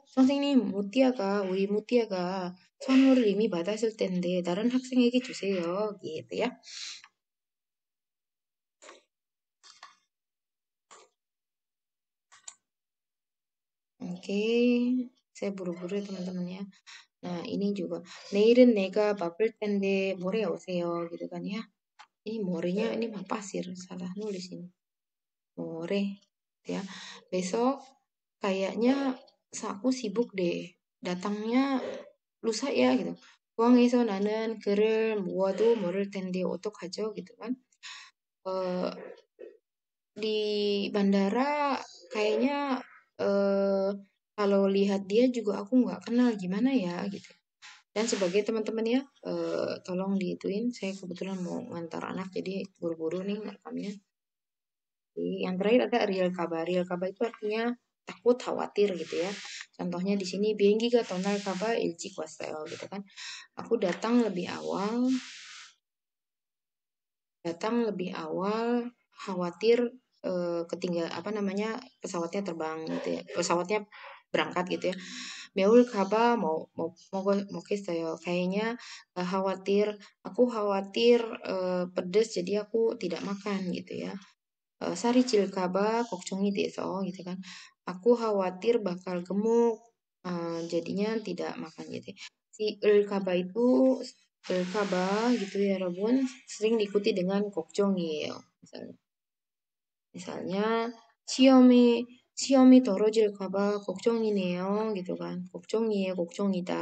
선생님, 우리 무띠아가 선물을 이미 받았을 텐데 다른 학생에게 주세요. gitu ya. Oke, saya buru-buru ya teman-teman ya. Nah, ini juga 내일은 내가 바쁠 텐데 모레 오세요. gitu kan ya. Ini morenya ini mah pasir, salah nulis ini. More ya. Besok kayaknya aku sibuk deh. Datangnya lusa ya gitu. 공항에서 나는 그를 모아도 모를 텐데 어떡하죠? gitu kan. Di bandara kayaknya kalau lihat dia juga aku nggak kenal gimana ya gitu. Dan sebagai teman-teman ya, tolong diituin. Saya kebetulan mau ngantar anak jadi buru-buru nih rekamnya. Yang terakhir ada real kaba. Real kaba itu artinya takut, khawatir gitu ya. Contohnya di sini biengiga tonal kaba ilci wasel gitu kan. Aku datang lebih awal khawatir ketinggal pesawatnya terbang gitu ya. Pesawatnya berangkat gitu ya. 매울까봐 먹겠어요. kayaknya aku khawatir pedes jadi aku tidak makan gitu ya. 살이 찔까봐 걱정이 돼서 gitu kan. Aku khawatir bakal gemuk jadinya tidak makan gitu. Si 을까봐 itu 을까봐 gitu ya, 여러분. sering diikuti dengan 걱정이에요. misalnya 시험이 떨어질까 봐 걱정이네요. gitu kan. 걱정이에요, 걱정이다.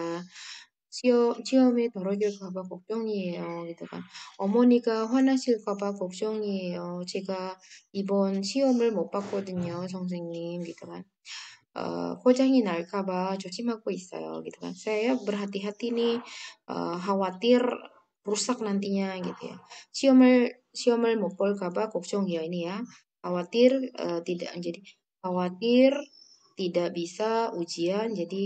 시험이 떨어질까 봐 걱정이에요. gitu kan. 어머니가 화나실까 봐 걱정이에요. 제가 이번 시험을 못 봤거든요, 선생님. gitu kan. 고장이 날까 봐 조심하고 있어요. gitu kan. Saya berhati-hati nih, khawatir rusak nantinya gitu ya. 시험을 못 볼까 봐 걱정이에요 ini ya. Khawatir tidak bisa ujian jadi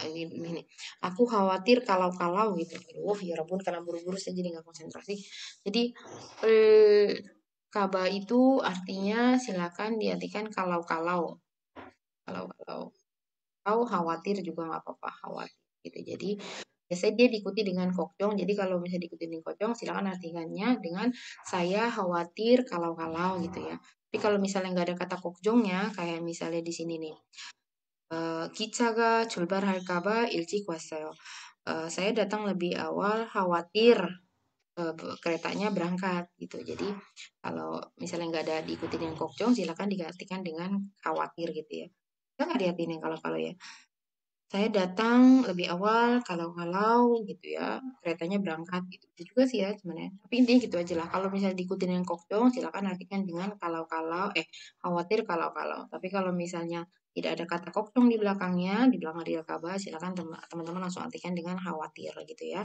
ini. Aku khawatir kalau gitu. Aduh, ya ampun karena buru-buru saya jadi nggak konsentrasi. Jadi kaba itu artinya silakan diartikan kalau kalau atau khawatir juga nggak apa-apa khawatir gitu. Jadi biasanya dia diikuti dengan kokjong. Jadi kalau misalnya diikuti dengan kokjong, silakan artikannya dengan saya khawatir kalau gitu ya. Tapi kalau misalnya nggak ada kata kokjongnya, kayak misalnya di sini nih, 기차가 출발할까 봐 일찍 왔어요. saya datang lebih awal khawatir keretanya berangkat gitu. Jadi kalau misalnya nggak ada diikuti dengan kokjong, silakan digantikan dengan khawatir gitu ya. Kita nggak diartiin yang kalau ya. Saya datang lebih awal kalau gitu ya, keretanya berangkat gitu. Itu juga sih ya sebenarnya. Tapi intinya gitu aja lah. Kalau misalnya diikutin dengan kokjong, silakan artikan dengan khawatir kalau. Tapi kalau misalnya tidak ada kata kokjong di belakangnya, di belakang real kaba, silakan teman-teman langsung artikan dengan khawatir gitu ya.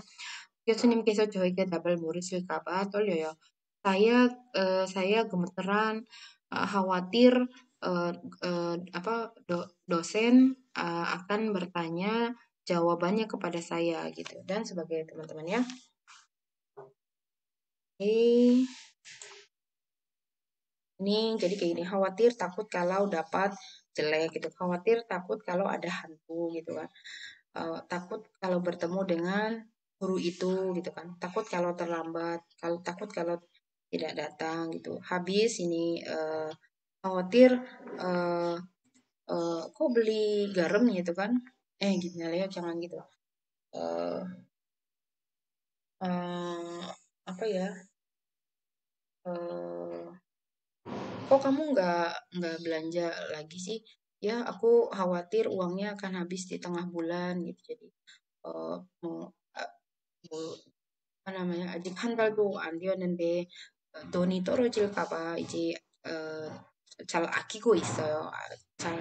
교수님께서 저에게 답을 모르실까 봐 떨려요. saya gemeteran, khawatir dosen akan bertanya jawabannya kepada saya gitu dan sebagai teman-teman ya. Oke. Ini jadi kayak gini, khawatir takut kalau dapat jelek gitu, khawatir takut kalau ada hantu gitu kan, takut kalau bertemu dengan guru itu gitu kan, takut kalau terlambat, takut kalau tidak datang gitu. Habis ini khawatir eh, kok beli garam gitu kan, gitu ya, jangan gitu. Eh, eh, apa ya? Eh, kok kamu nggak belanja lagi sih? Ya, aku khawatir uangnya akan habis di tengah bulan gitu. Jadi mau 뭐 apa namanya 아직 한 달도 안 되었는데 돈이 떨어질까 봐 이제 잘 아끼고 있어요. 잘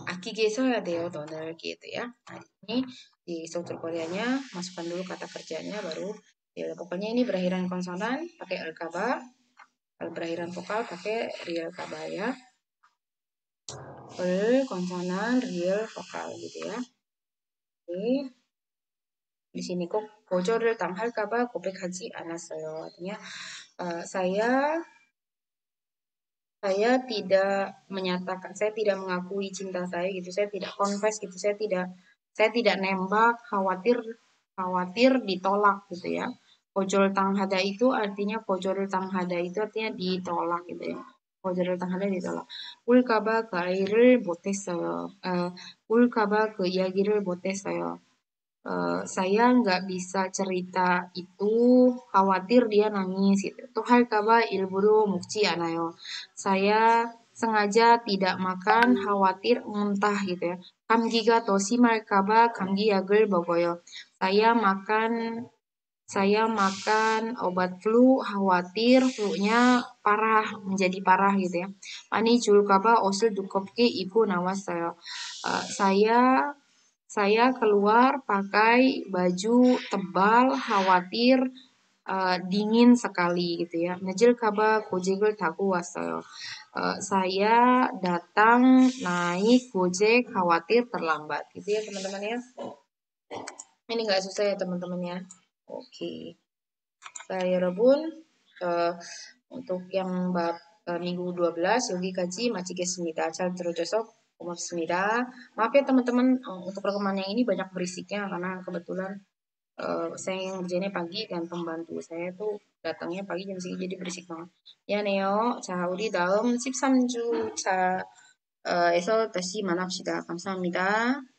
아끼게 써야 돼요 돈을 gitu ya. Nah, ini di struktur Koreanya masukkan dulu kata kerjanya baru ya, pokoknya ini berakhiran konsonan pakai kaba, kalau berakhiran vokal pakai real kaba ya. konsonan real vokal gitu ya. Oke. di sini kok 거절을 당할까 봐 고백하지 않았어요. Artinya saya tidak menyatakan, saya tidak mengakui cinta saya gitu, saya tidak confess gitu, saya tidak nembak, khawatir ditolak gitu ya. Kojol tanghada itu artinya ditolak gitu ya. kojol tanghada ditolak. 울까봐 그 아이를 못했어요. 울까봐 그 이야기를 못했어요. saya nggak bisa cerita itu, khawatir dia nangis gitu. Tuh hal kaba ilburu mukci anayo. Saya sengaja tidak makan, khawatir muntah gitu ya. Kamgiga tosimal kaba kamgi yagel bogoyo. Saya makan obat flu, khawatir flu-nya menjadi parah gitu ya. Pani julkaba osul dukopki ibu nawas saya. Saya keluar pakai baju tebal, khawatir dingin sekali gitu ya. Najil kaba gojek을 타고 왔어요. Saya datang naik gojek khawatir terlambat gitu ya teman-teman ya. Ini nggak susah ya teman-teman ya. Oke. Saya 여러분 untuk yang bab minggu 12 여기까지 마치겠습니다. 잘 들어줘서 고맙습니다. Maaf ya teman-teman, untuk rekaman yang ini banyak berisiknya karena kebetulan saya yang ngerjainnya pagi dan pembantu saya tuh datangnya pagi jam segini jadi berisik banget. 미안해요. 자, 우리 다음 13주 차에서 다시 만납시다. 감사합니다.